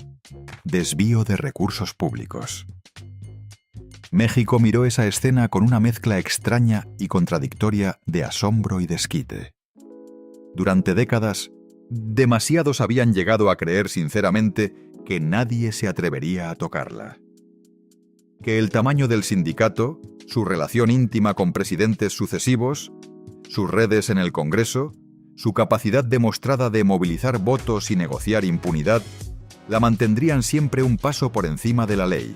desvío de recursos públicos. México miró esa escena con una mezcla extraña y contradictoria de asombro y desquite. Durante décadas, demasiados habían llegado a creer sinceramente que nadie se atrevería a tocarla. Que el tamaño del sindicato, su relación íntima con presidentes sucesivos, sus redes en el Congreso, su capacidad demostrada de movilizar votos y negociar impunidad, la mantendrían siempre un paso por encima de la ley,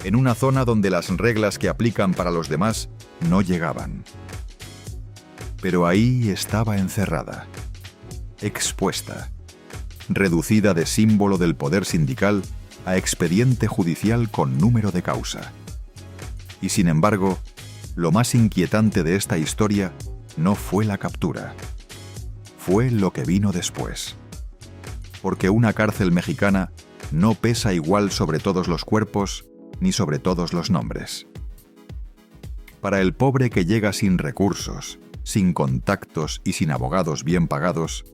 en una zona donde las reglas que aplican para los demás no llegaban. Pero ahí estaba encerrada, expuesta, reducida de símbolo del poder sindical a expediente judicial con número de causa. Y sin embargo, lo más inquietante de esta historia no fue la captura, fue lo que vino después. Porque una cárcel mexicana no pesa igual sobre todos los cuerpos ni sobre todos los nombres. Para el pobre que llega sin recursos, sin contactos y sin abogados bien pagados,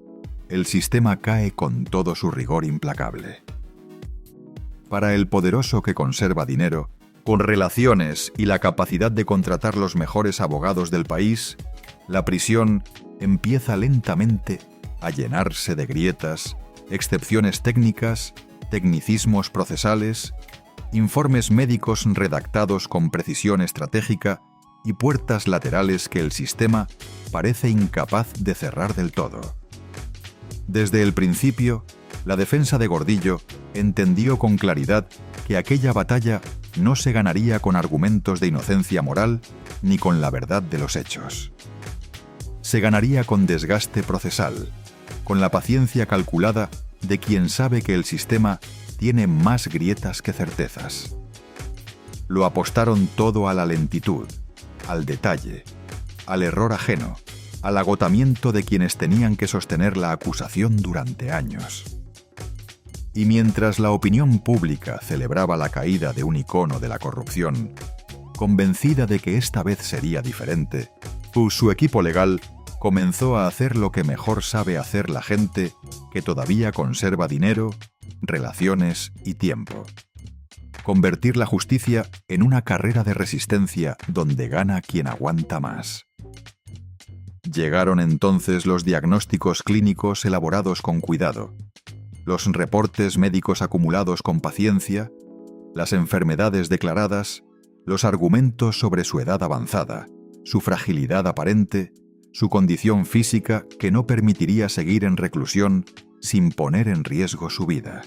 el sistema cae con todo su rigor implacable. Para el poderoso que conserva dinero, con relaciones y la capacidad de contratar los mejores abogados del país, la prisión empieza lentamente a llenarse de grietas, excepciones técnicas, tecnicismos procesales, informes médicos redactados con precisión estratégica y puertas laterales que el sistema parece incapaz de cerrar del todo. Desde el principio, la defensa de Gordillo entendió con claridad que aquella batalla no se ganaría con argumentos de inocencia moral ni con la verdad de los hechos. Se ganaría con desgaste procesal, con la paciencia calculada de quien sabe que el sistema tiene más grietas que certezas. Lo apostaron todo a la lentitud, al detalle, al error ajeno, al agotamiento de quienes tenían que sostener la acusación durante años. Y mientras la opinión pública celebraba la caída de un icono de la corrupción, convencida de que esta vez sería diferente, su equipo legal comenzó a hacer lo que mejor sabe hacer la gente que todavía conserva dinero, relaciones y tiempo: convertir la justicia en una carrera de resistencia donde gana quien aguanta más. Llegaron entonces los diagnósticos clínicos elaborados con cuidado, los reportes médicos acumulados con paciencia, las enfermedades declaradas, los argumentos sobre su edad avanzada, su fragilidad aparente, su condición física que no permitiría seguir en reclusión sin poner en riesgo su vida.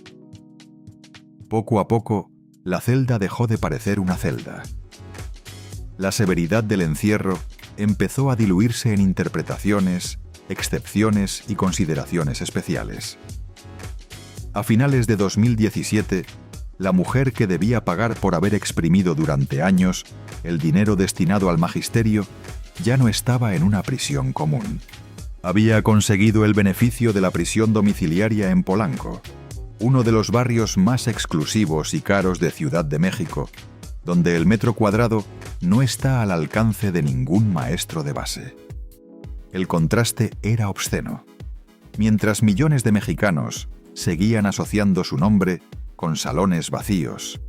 Poco a poco, la celda dejó de parecer una celda. La severidad del encierro empezó a diluirse en interpretaciones, excepciones y consideraciones especiales. A finales de 2017, la mujer que debía pagar por haber exprimido durante años el dinero destinado al magisterio ya no estaba en una prisión común. Había conseguido el beneficio de la prisión domiciliaria en Polanco, uno de los barrios más exclusivos y caros de Ciudad de México, donde el metro cuadrado no está al alcance de ningún maestro de base. El contraste era obsceno. Mientras millones de mexicanos seguían asociando su nombre con salones vacíos,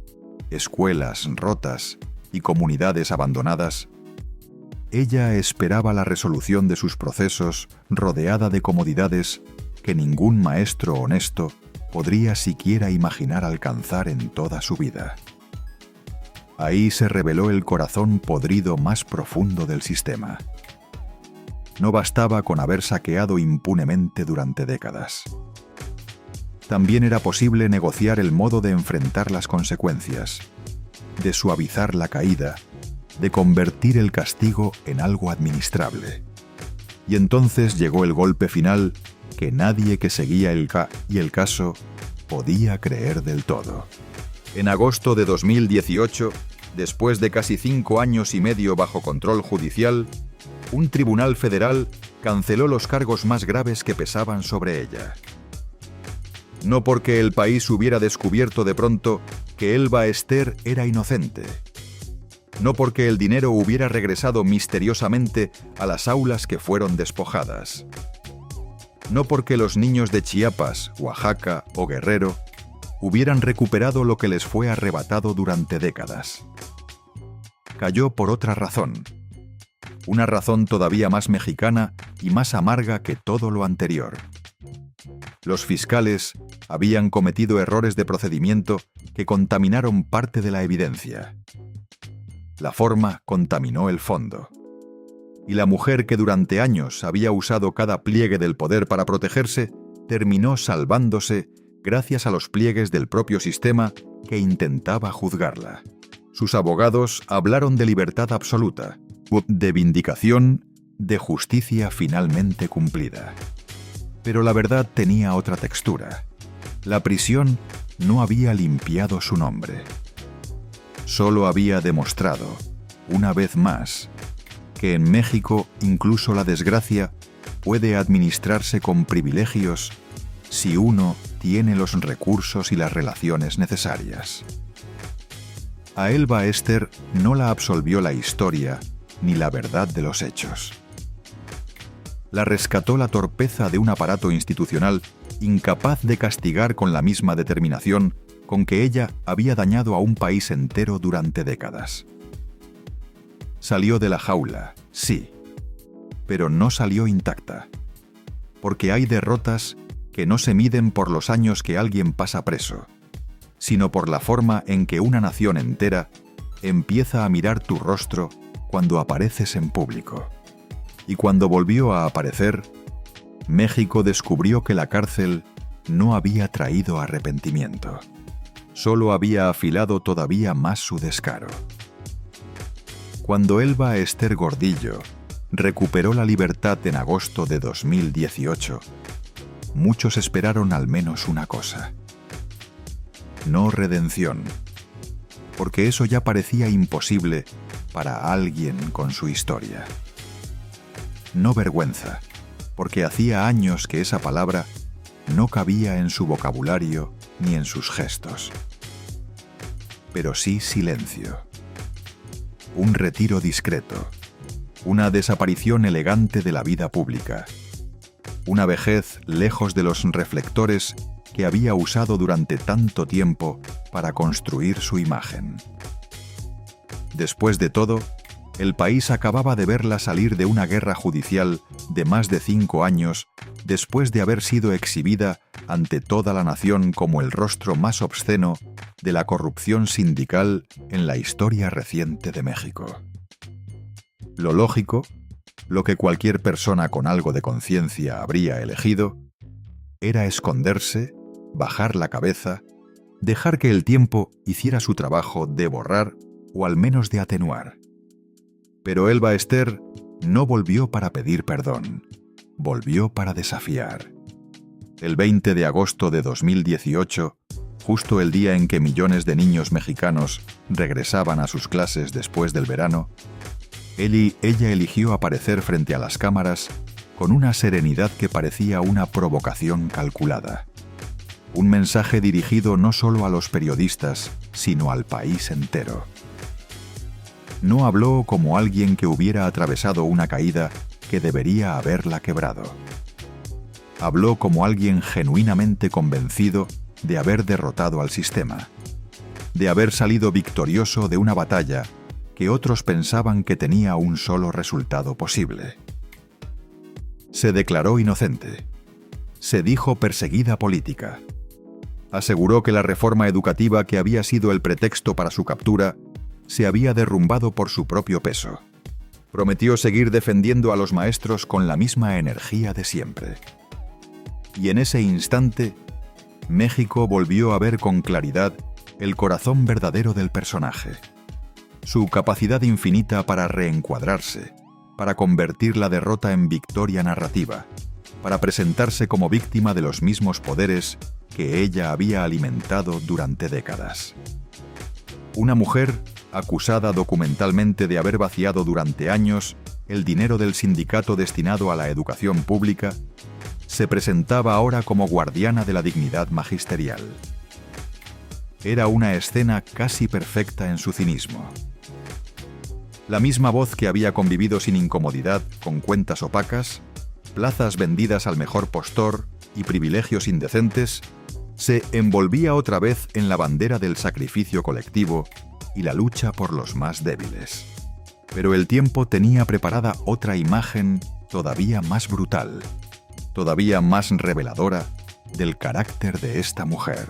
escuelas rotas y comunidades abandonadas, ella esperaba la resolución de sus procesos rodeada de comodidades que ningún maestro honesto podría siquiera imaginar alcanzar en toda su vida. Ahí se reveló el corazón podrido más profundo del sistema. No bastaba con haber saqueado impunemente durante décadas. También era posible negociar el modo de enfrentar las consecuencias, de suavizar la caída, de convertir el castigo en algo administrable. Y entonces llegó el golpe final que nadie que seguía el caso podía creer del todo. En agosto de 2018, después de casi 5 años y medio bajo control judicial, un tribunal federal canceló los cargos más graves que pesaban sobre ella. No porque el país hubiera descubierto de pronto que Elba Ester era inocente. No porque el dinero hubiera regresado misteriosamente a las aulas que fueron despojadas. No porque los niños de Chiapas, Oaxaca o Guerrero hubieran recuperado lo que les fue arrebatado durante décadas. Cayó por otra razón. Una razón todavía más mexicana y más amarga que todo lo anterior. Los fiscales habían cometido errores de procedimiento que contaminaron parte de la evidencia. La forma contaminó el fondo. Y la mujer que durante años había usado cada pliegue del poder para protegerse, terminó salvándose gracias a los pliegues del propio sistema que intentaba juzgarla. Sus abogados hablaron de libertad absoluta, de vindicación, de justicia finalmente cumplida. Pero la verdad tenía otra textura. La prisión no había limpiado su nombre. Solo había demostrado, una vez más, que en México incluso la desgracia puede administrarse con privilegios si uno tiene los recursos y las relaciones necesarias. A Elba Ester no la absolvió la historia ni la verdad de los hechos. La rescató la torpeza de un aparato institucional incapaz de castigar con la misma determinación con que ella había dañado a un país entero durante décadas. Salió de la jaula, sí, pero no salió intacta, porque hay derrotas que no se miden por los años que alguien pasa preso, sino por la forma en que una nación entera empieza a mirar tu rostro cuando apareces en público. Y cuando volvió a aparecer, México descubrió que la cárcel no había traído arrepentimiento. Solo había afilado todavía más su descaro. Cuando Elba Ester Gordillo recuperó la libertad en agosto de 2018, muchos esperaron al menos una cosa. No redención, porque eso ya parecía imposible para alguien con su historia. No vergüenza, porque hacía años que esa palabra no cabía en su vocabulario ni en sus gestos. Pero sí silencio. Un retiro discreto, una desaparición elegante de la vida pública, una vejez lejos de los reflectores que había usado durante tanto tiempo para construir su imagen. Después de todo, el país acababa de verla salir de una guerra judicial de más de 5 años después de haber sido exhibida ante toda la nación como el rostro más obsceno de la corrupción sindical en la historia reciente de México. Lo lógico, lo que cualquier persona con algo de conciencia habría elegido, era esconderse, bajar la cabeza, dejar que el tiempo hiciera su trabajo de borrar o al menos de atenuar. Pero Elba Ester no volvió para pedir perdón, volvió para desafiar. El 20 de agosto de 2018, justo el día en que millones de niños mexicanos regresaban a sus clases después del verano, ella eligió aparecer frente a las cámaras con una serenidad que parecía una provocación calculada. Un mensaje dirigido no solo a los periodistas, sino al país entero. No habló como alguien que hubiera atravesado una caída que debería haberla quebrado. Habló como alguien genuinamente convencido de haber derrotado al sistema, de haber salido victorioso de una batalla que otros pensaban que tenía un solo resultado posible. Se declaró inocente. Se dijo perseguida política. Aseguró que la reforma educativa que había sido el pretexto para su captura se había derrumbado por su propio peso. Prometió seguir defendiendo a los maestros con la misma energía de siempre. Y en ese instante, México volvió a ver con claridad el corazón verdadero del personaje. Su capacidad infinita para reencuadrarse, para convertir la derrota en victoria narrativa, para presentarse como víctima de los mismos poderes que ella había alimentado durante décadas. Una mujer acusada documentalmente de haber vaciado durante años el dinero del sindicato destinado a la educación pública, se presentaba ahora como guardiana de la dignidad magisterial. Era una escena casi perfecta en su cinismo. La misma voz que había convivido sin incomodidad con cuentas opacas, plazas vendidas al mejor postor y privilegios indecentes, se envolvía otra vez en la bandera del sacrificio colectivo y la lucha por los más débiles. Pero el tiempo tenía preparada otra imagen todavía más brutal, todavía más reveladora del carácter de esta mujer.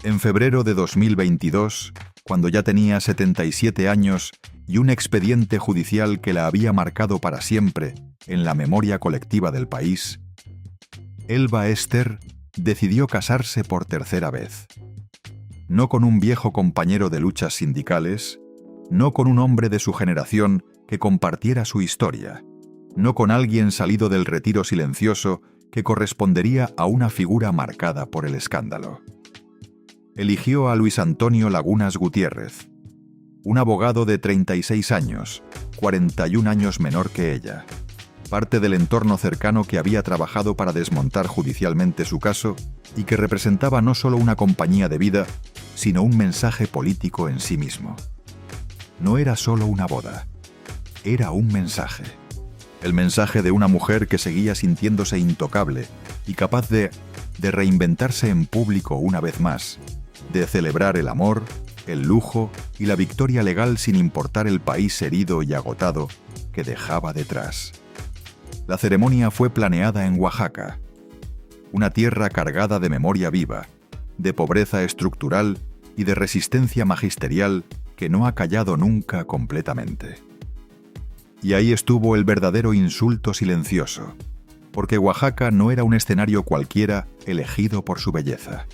En febrero de 2022, cuando ya tenía 77 años y un expediente judicial que la había marcado para siempre en la memoria colectiva del país, Elba Ester decidió casarse por tercera vez. No con un viejo compañero de luchas sindicales, no con un hombre de su generación que compartiera su historia, no con alguien salido del retiro silencioso que correspondería a una figura marcada por el escándalo. Eligió a Luis Antonio Lagunas Gutiérrez, un abogado de 36 años, 41 años menor que ella, parte del entorno cercano que había trabajado para desmontar judicialmente su caso y que representaba no solo una compañía de vida, sino un mensaje político en sí mismo. No era solo una boda, era un mensaje. El mensaje de una mujer que seguía sintiéndose intocable y capaz de reinventarse en público una vez más, de celebrar el amor, el lujo y la victoria legal sin importar el país herido y agotado que dejaba detrás. La ceremonia fue planeada en Oaxaca, una tierra cargada de memoria viva, de pobreza estructural y de resistencia magisterial que no ha callado nunca completamente. Y ahí estuvo el verdadero insulto silencioso, porque Oaxaca no era un escenario cualquiera elegido por su belleza.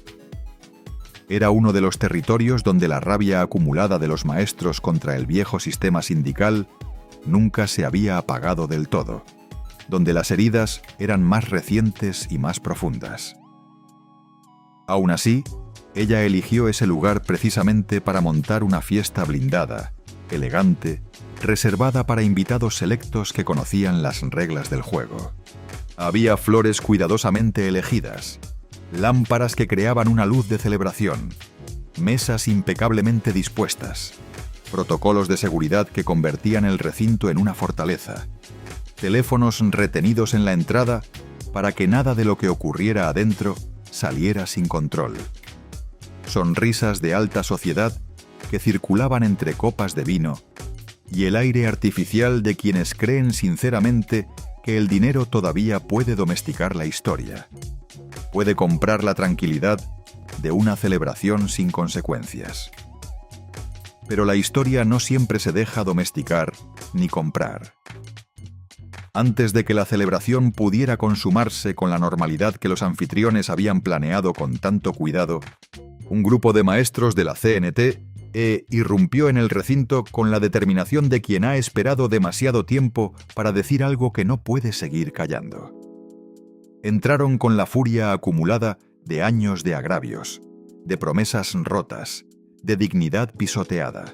Era uno de los territorios donde la rabia acumulada de los maestros contra el viejo sistema sindical nunca se había apagado del todo, donde las heridas eran más recientes y más profundas. Aún así, ella eligió ese lugar precisamente para montar una fiesta blindada, elegante, reservada para invitados selectos que conocían las reglas del juego. Había flores cuidadosamente elegidas, lámparas que creaban una luz de celebración, mesas impecablemente dispuestas, protocolos de seguridad que convertían el recinto en una fortaleza, teléfonos retenidos en la entrada para que nada de lo que ocurriera adentro saliera sin control. Sonrisas de alta sociedad que circulaban entre copas de vino y el aire artificial de quienes creen sinceramente que el dinero todavía puede domesticar la historia, puede comprar la tranquilidad de una celebración sin consecuencias. Pero la historia no siempre se deja domesticar ni comprar. Antes de que la celebración pudiera consumarse con la normalidad que los anfitriones habían planeado con tanto cuidado, un grupo de maestros de la CNT irrumpió en el recinto con la determinación de quien ha esperado demasiado tiempo para decir algo que no puede seguir callando. Entraron con la furia acumulada de años de agravios, de promesas rotas, de dignidad pisoteada.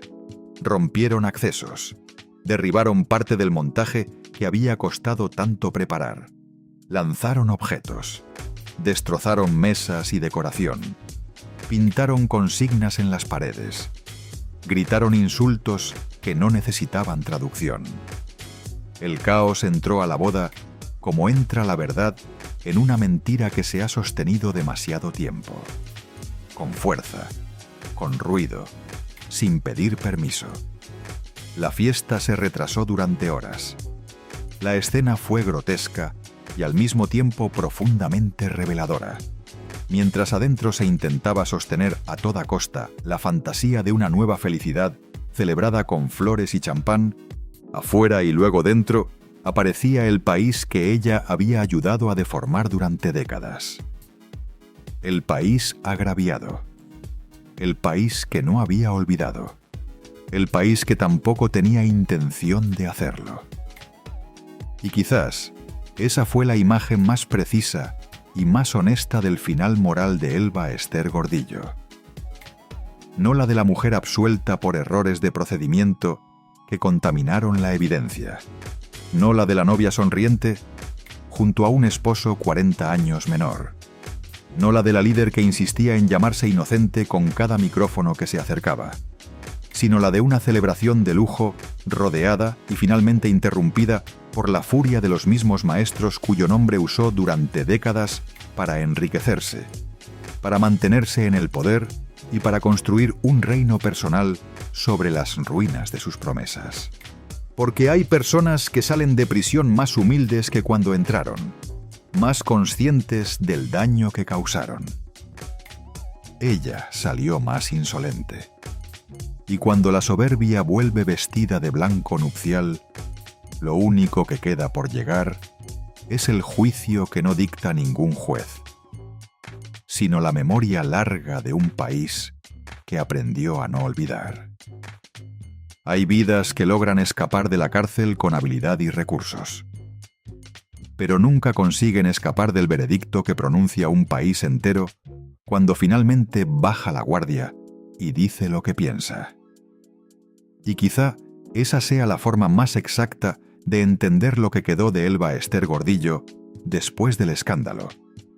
Rompieron accesos, derribaron parte del montaje que había costado tanto preparar. Lanzaron objetos, destrozaron mesas y decoración, pintaron consignas en las paredes, gritaron insultos que no necesitaban traducción. El caos entró a la boda como entra la verdad en una mentira que se ha sostenido demasiado tiempo. Con fuerza, con ruido, sin pedir permiso. La fiesta se retrasó durante horas. La escena fue grotesca y al mismo tiempo profundamente reveladora. Mientras adentro se intentaba sostener a toda costa la fantasía de una nueva felicidad celebrada con flores y champán, afuera y luego dentro aparecía el país que ella había ayudado a deformar durante décadas. El país agraviado. El país que no había olvidado. El país que tampoco tenía intención de hacerlo. Y quizás esa fue la imagen más precisa y más honesta del final moral de Elba Ester Gordillo. No la de la mujer absuelta por errores de procedimiento que contaminaron la evidencia. No la de la novia sonriente junto a un esposo 40 años menor. No la de la líder que insistía en llamarse inocente con cada micrófono que se acercaba, sino la de una celebración de lujo rodeada y finalmente interrumpida por la furia de los mismos maestros cuyo nombre usó durante décadas para enriquecerse, para mantenerse en el poder y para construir un reino personal sobre las ruinas de sus promesas. Porque hay personas que salen de prisión más humildes que cuando entraron, más conscientes del daño que causaron. Ella salió más insolente. Y cuando la soberbia vuelve vestida de blanco nupcial, lo único que queda por llegar es el juicio que no dicta ningún juez, sino la memoria larga de un país que aprendió a no olvidar. Hay vidas que logran escapar de la cárcel con habilidad y recursos, pero nunca consiguen escapar del veredicto que pronuncia un país entero cuando finalmente baja la guardia y dice lo que piensa. Y quizá esa sea la forma más exacta de entender lo que quedó de Elba Ester Gordillo después del escándalo,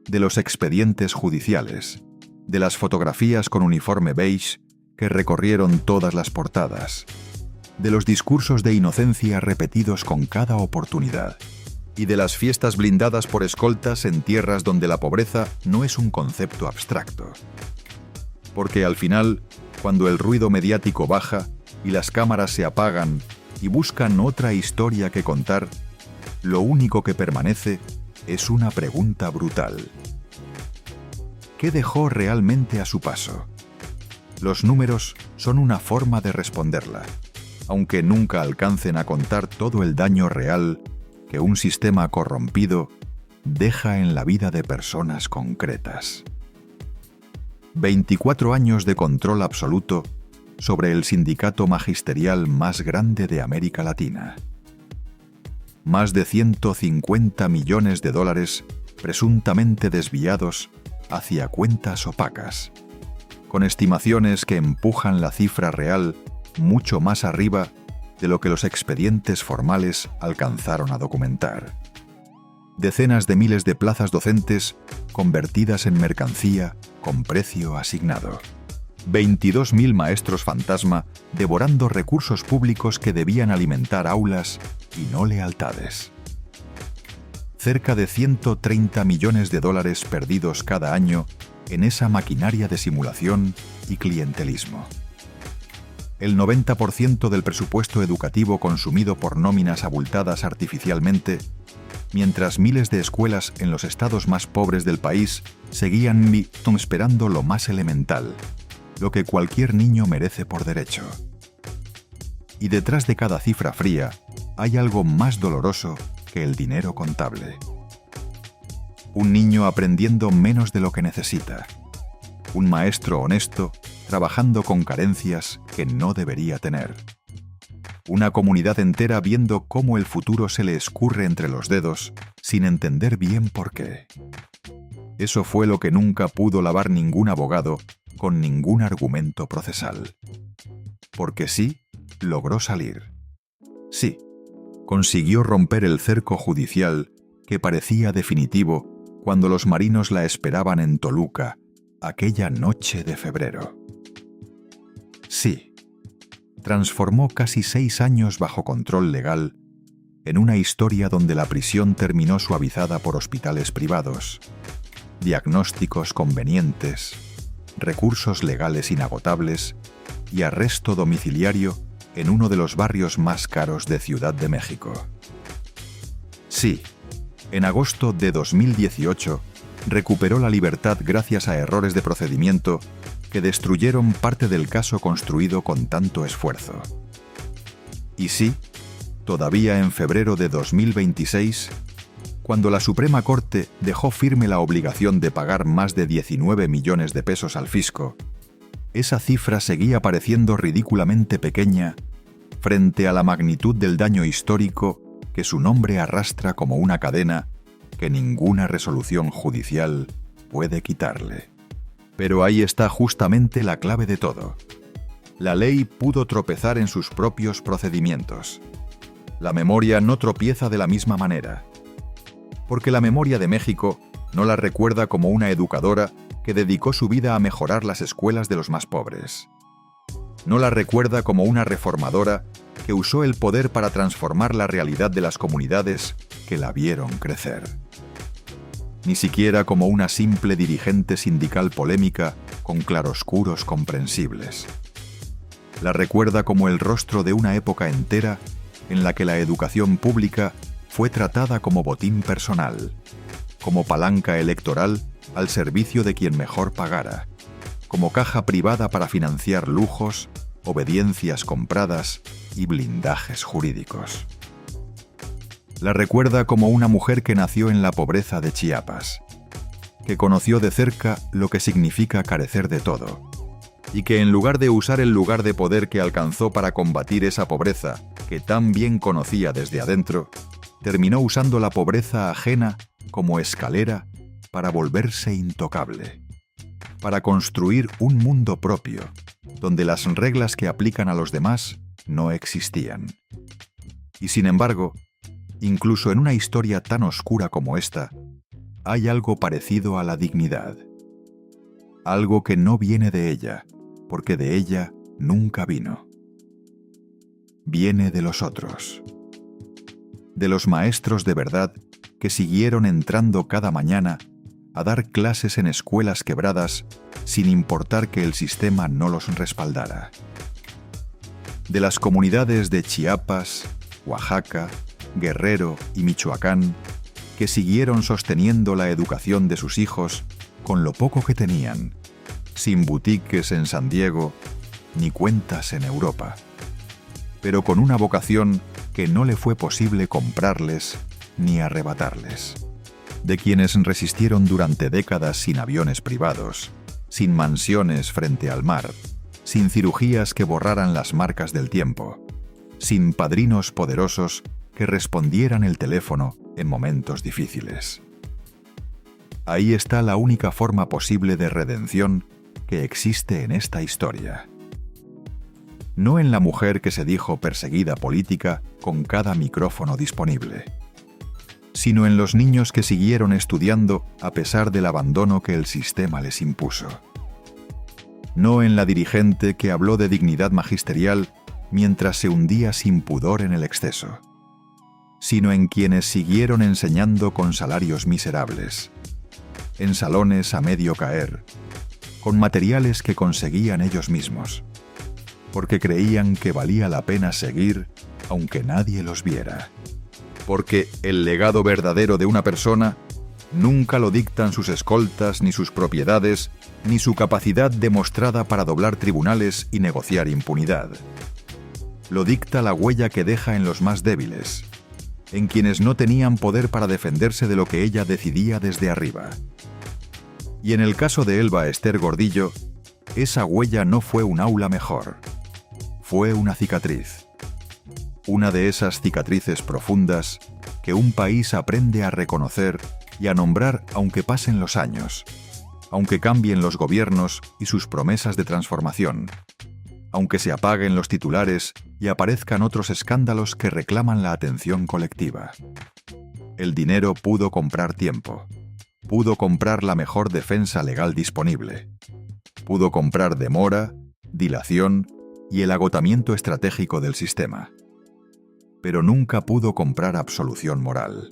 de los expedientes judiciales, de las fotografías con uniforme beige que recorrieron todas las portadas, de los discursos de inocencia repetidos con cada oportunidad, y de las fiestas blindadas por escoltas en tierras donde la pobreza no es un concepto abstracto. Porque al final, cuando el ruido mediático baja y las cámaras se apagan y buscan otra historia que contar, lo único que permanece es una pregunta brutal. ¿Qué dejó realmente a su paso? Los números son una forma de responderla, aunque nunca alcancen a contar todo el daño real que un sistema corrompido deja en la vida de personas concretas. 24 años de control absoluto sobre el sindicato magisterial más grande de América Latina. Más de 150 millones de dólares presuntamente desviados hacia cuentas opacas, con estimaciones que empujan la cifra real mucho más arriba de lo que los expedientes formales alcanzaron a documentar. Decenas de miles de plazas docentes convertidas en mercancía con precio asignado. 22.000 maestros fantasma devorando recursos públicos que debían alimentar aulas y no lealtades. Cerca de 130 millones de dólares perdidos cada año en esa maquinaria de simulación y clientelismo. El 90% del presupuesto educativo consumido por nóminas abultadas artificialmente, mientras miles de escuelas en los estados más pobres del país seguían esperando lo más elemental, lo que cualquier niño merece por derecho. Y detrás de cada cifra fría hay algo más doloroso que el dinero contable. Un niño aprendiendo menos de lo que necesita. Un maestro honesto trabajando con carencias que no debería tener. Una comunidad entera viendo cómo el futuro se le escurre entre los dedos sin entender bien por qué. Eso fue lo que nunca pudo lavar ningún abogado con ningún argumento procesal. Porque sí, logró salir. Sí, consiguió romper el cerco judicial que parecía definitivo cuando los marinos la esperaban en Toluca aquella noche de febrero. Sí, transformó casi 6 años bajo control legal en una historia donde la prisión terminó suavizada por hospitales privados, diagnósticos convenientes, recursos legales inagotables y arresto domiciliario en uno de los barrios más caros de Ciudad de México. Sí, en agosto de 2018 recuperó la libertad gracias a errores de procedimiento que destruyeron parte del caso construido con tanto esfuerzo. Y sí, todavía en febrero de 2026, cuando la Suprema Corte dejó firme la obligación de pagar más de 19 millones de pesos al fisco, esa cifra seguía pareciendo ridículamente pequeña frente a la magnitud del daño histórico que su nombre arrastra como una cadena que ninguna resolución judicial puede quitarle. Pero ahí está justamente la clave de todo. La ley pudo tropezar en sus propios procedimientos. La memoria no tropieza de la misma manera. Porque la memoria de México no la recuerda como una educadora que dedicó su vida a mejorar las escuelas de los más pobres. No la recuerda como una reformadora que usó el poder para transformar la realidad de las comunidades que la vieron crecer. Ni siquiera como una simple dirigente sindical polémica con claroscuros comprensibles. La recuerda como el rostro de una época entera en la que la educación pública fue tratada como botín personal, como palanca electoral al servicio de quien mejor pagara, como caja privada para financiar lujos, obediencias compradas y blindajes jurídicos. La recuerda como una mujer que nació en la pobreza de Chiapas, que conoció de cerca lo que significa carecer de todo, y que en lugar de usar el lugar de poder que alcanzó para combatir esa pobreza que tan bien conocía desde adentro, terminó usando la pobreza ajena como escalera para volverse intocable, para construir un mundo propio, donde las reglas que aplican a los demás no existían. Y sin embargo, incluso en una historia tan oscura como esta, hay algo parecido a la dignidad. Algo que no viene de ella, porque de ella nunca vino. Viene de los otros. De los maestros de verdad que siguieron entrando cada mañana a dar clases en escuelas quebradas sin importar que el sistema no los respaldara. De las comunidades de Chiapas, Oaxaca, Guerrero y Michoacán que siguieron sosteniendo la educación de sus hijos con lo poco que tenían, sin boutiques en San Diego ni cuentas en Europa, pero con una vocación que no le fue posible comprarles ni arrebatarles. De quienes resistieron durante décadas sin aviones privados, sin mansiones frente al mar, sin cirugías que borraran las marcas del tiempo, sin padrinos poderosos que respondieran el teléfono en momentos difíciles. Ahí está la única forma posible de redención que existe en esta historia. No en la mujer que se dijo perseguida política con cada micrófono disponible, sino en los niños que siguieron estudiando a pesar del abandono que el sistema les impuso. No en la dirigente que habló de dignidad magisterial mientras se hundía sin pudor en el exceso, sino en quienes siguieron enseñando con salarios miserables, en salones a medio caer, con materiales que conseguían ellos mismos, porque creían que valía la pena seguir aunque nadie los viera. Porque el legado verdadero de una persona nunca lo dictan sus escoltas, ni sus propiedades, ni su capacidad demostrada para doblar tribunales y negociar impunidad. Lo dicta la huella que deja en los más débiles, en quienes no tenían poder para defenderse de lo que ella decidía desde arriba. Y en el caso de Elba Ester Gordillo, esa huella no fue un aula mejor, fue una cicatriz. Una de esas cicatrices profundas que un país aprende a reconocer y a nombrar aunque pasen los años, aunque cambien los gobiernos y sus promesas de transformación, aunque se apaguen los titulares y aparezcan otros escándalos que reclaman la atención colectiva. El dinero pudo comprar tiempo, pudo comprar la mejor defensa legal disponible, pudo comprar demora, dilación y el agotamiento estratégico del sistema. Pero nunca pudo comprar absolución moral.